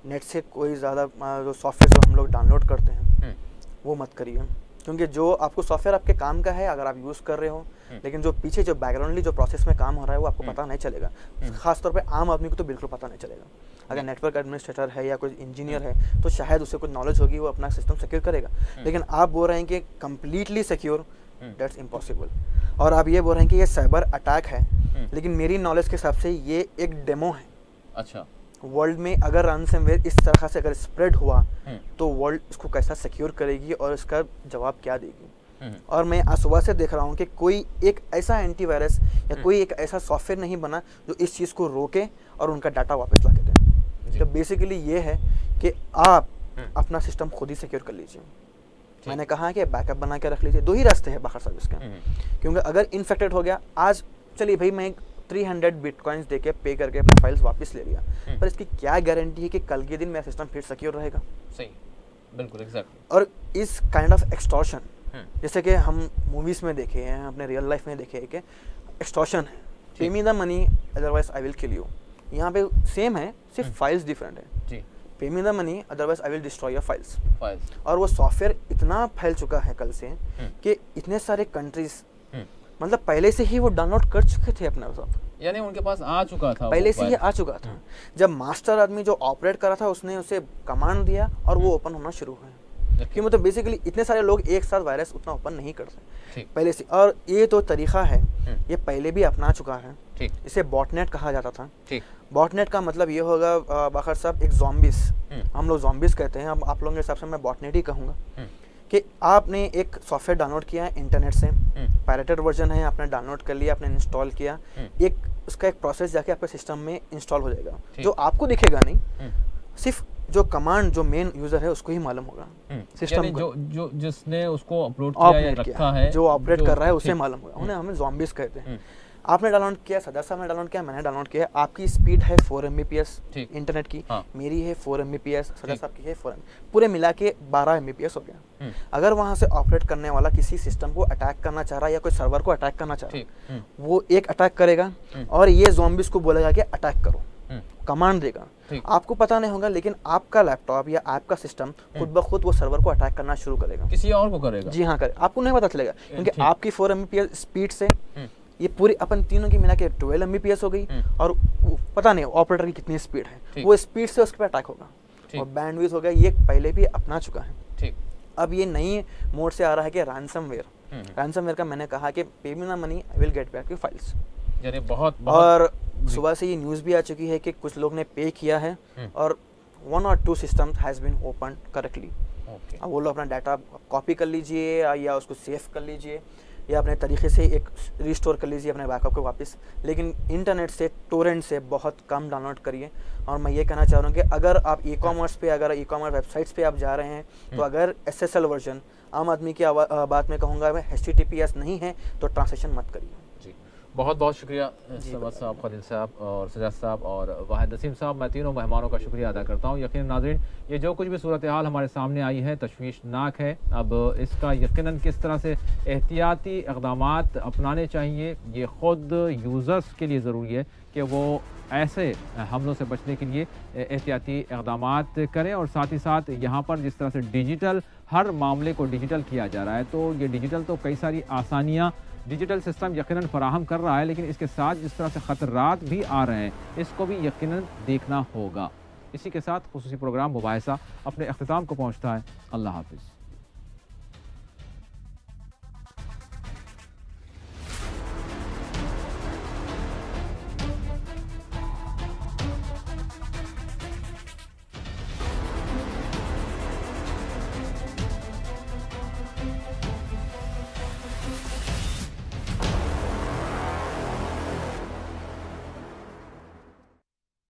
नेट से कोई ज़्यादा जो सॉफ्टवेयर जो हम लोग डाउनलोड करते हैं वो मत करिए, क्योंकि जो आपको सॉफ्टवेयर आपके काम का है अगर आप यूज़ कर रहे हो, लेकिन जो पीछे जो बैकग्राउंडली जो प्रोसेस में काम हो रहा है वो आपको पता नहीं चलेगा, खासतौर पे आम आदमी को तो बिल्कुल पता नहीं चलेगा। अगर नेटवर्क एडमिनिस्ट्रेटर है या कोई इंजीनियर है तो शायद उसे कुछ नॉलेज होगी, वो अपना सिस्टम सिक्योर करेगा, लेकिन आप बोल रहे हैं कि कम्प्लीटली सिक्योर, दैट्स इम्पॉसिबल। और आप ये बोल रहे हैं कि ये साइबर अटैक है, लेकिन मेरी नॉलेज के हिसाब से ये एक डेमो है। अच्छा, वर्ल्ड में अगर रैनसमवेयर इस तरह से अगर स्प्रेड हुआ तो वर्ल्ड इसको कैसा सिक्योर करेगी और इसका जवाब क्या देगी। और मैं आज सुबह से देख रहा हूँ कि कोई एक ऐसा एंटीवायरस या कोई एक ऐसा सॉफ्टवेयर नहीं बना जो इस चीज़ को रोके और उनका डाटा वापस ला के दे। तो बेसिकली ये है कि आप अपना सिस्टम खुद ही सिक्योर कर लीजिए। मैंने कहा कि बैकअप बना के रख लीजिए, 2 ही रास्ते हैं बाहर सर्विस का, क्योंकि अगर इन्फेक्टेड हो गया, आज चलिए भाई मैं 300 बिटकॉइंस देके पे करके अपने फाइल्स वापस ले लिया, पर इसकी क्या गारंटी है कि कल के दिन मेरा सिस्टम फिर सिक्योर रहेगा? सही, बिल्कुल एग्जैक्टली। और इस काइंड ऑफ एक्सटॉर्शन, जैसे कि हम मूवीज में देखे हैं, अपने रियल लाइफ में देखे हैं कि एक्सटॉर्शन है, पे me the money otherwise I will kill you. यहाँ पे सेम है, सिर्फ फाइल्स डिफरेंट है। पे me the money otherwise I will destroy your files. और वो सॉफ्टवेयर इतना फैल चुका है कल से कि इतने सारे कंट्रीज मतलब पहले से ही वो डाउनलोड कर चुके थे अपना सब, यानी उनके पास आ चुका था, पहले से ही आ चुका था। जब मास्टर आदमी जो ऑपरेट कर रहा था उसने उसे कमांड दिया और वो ओपन होना शुरू हुआ। कि मतलब बेसिकली इतने सारे लोग एक साथ वायरस उतना ओपन नहीं कर सकते पहले से। और ये तो तरीका है, ये पहले भी अपना चुका है, इसे बॉटनेट कहा जाता था। बॉटनेट का मतलब ये होगा बाखर साहब, एक ज़ॉम्बिस, हम लोग ज़ॉम्बिस कहते हैं, अब आप लोगों के हिसाब से मैं बॉटनेट ही कहूँगा, कि आपने एक सॉफ्टवेयर डाउनलोड किया है इंटरनेट से, पायरेटेड वर्जन है, आपने डाउनलोड कर लिया, आपने इंस्टॉल किया, एक उसका एक प्रोसेस जाके आपके सिस्टम में इंस्टॉल हो जाएगा, जो आपको दिखेगा नहीं, सिर्फ जो कमांड जो मेन यूजर है उसको ही मालूम होगा, सिस्टम को जो जिसने उसको अपलोड किया या रखा है, जो ऑपरेट कर रहा है उसे मालूम होगा। उन्हें हमें ज़ॉम्बिस कहते हैं। आपने डाउनलोड किया, सदा साहब ने डाउनलोड किया, मैंने डाउनलोड किया, आपकी स्पीड है 4 Mbps इंटरनेट की, मेरी है 4 Mbps, सदा साहब की है 4 Mbps, पूरे मिला के 12 Mbps हो गया। अगर वहाँ से ऑपरेट करने वाला किसी सिस्टम को अटैक करना चाह रहा है या कोई सर्वर को अटैक करना चाह रहा है, वो एक अटैक करेगा और ये ज़ॉम्बिस को बोलेगा कि अटैक करो, कमांड देगा, आपको पता नहीं होगा, लेकिन आपका लैपटॉप या आपका सिस्टम खुद ब खुद वो सर्वर को अटैक करना शुरू करेगा, किसी और को करेगा। जी हाँ, करे, आपको नहीं पता चलेगा, क्योंकि आपकी 4 Mbps स्पीड से ये पूरी अपन तीनों की मिला के 12 Mbps हो गई, और पता नहीं ऑपरेटर की कितनी स्पीड है, वो स्पीड से उसके पे अटैक होगा, और बैंडविड्थ हो गया, ये पहले भी अपना चुका है। ठीक, अब ये नई मोड से आ रहा है कि रैंसमवेयर। रैंसमवेयर का मैंने कहा कि pay me the money I will get back your files, यानी बहुत और सुबह से ये न्यूज़ भी आ चुकी है कि कुछ लोग ने पे किया है और 1 or 2 systems has been open correctly. अब वो लोग अपना डाटा कॉपी कर लीजिए या उसको सेव कर लीजिए या अपने तरीके से एक रिस्टोर कर लीजिए अपने बैकअप को वापस, लेकिन इंटरनेट से, टोरेंट से बहुत कम डाउनलोड करिए। और मैं ये कहना चाह रहा हूँ कि अगर आप ई-कॉमर्स पे, अगर ई-कॉमर्स वेबसाइट्स पे आप जा रहे हैं, तो अगर SSL वर्जन, आम आदमी की बात में कहूँगा, HTTPS नहीं है तो ट्रांसलेशन मत करिए। जी, बहुत बहुत शुक्रिया समद साहब, खलील साहब और सजाद साहब और वाहिद नसीम साहब। मैं तीनों मेहमानों का शुक्रिया अदा करता हूँ। यकीन नाज़रीन, ये जो कुछ भी सूरत हाल हमारे सामने आई है तशवीशनाक है। अब इसका यकीनन किस तरह से एहतियाती इक़दामात अपनाने चाहिए, ये ख़ुद यूज़र्स के लिए ज़रूरी है कि वो ऐसे हमलों से बचने के लिए एहतियाती इक़दामात करें। और साथ ही साथ यहाँ पर जिस तरह से डिजिटल, हर मामले को डिजिटल किया जा रहा है, तो ये डिजिटल तो कई सारी आसानियाँ डिजिटल सिस्टम यकीनन फराहम कर रहा है, लेकिन इसके साथ जिस तरह से ख़तरात भी आ रहे हैं, इसको भी यकीनन देखना होगा। इसी के साथ खुसूसी प्रोग्राम मुबाहिसा अपने अख्तिताम को पहुँचता है। अल्लाह हाफ़िज़।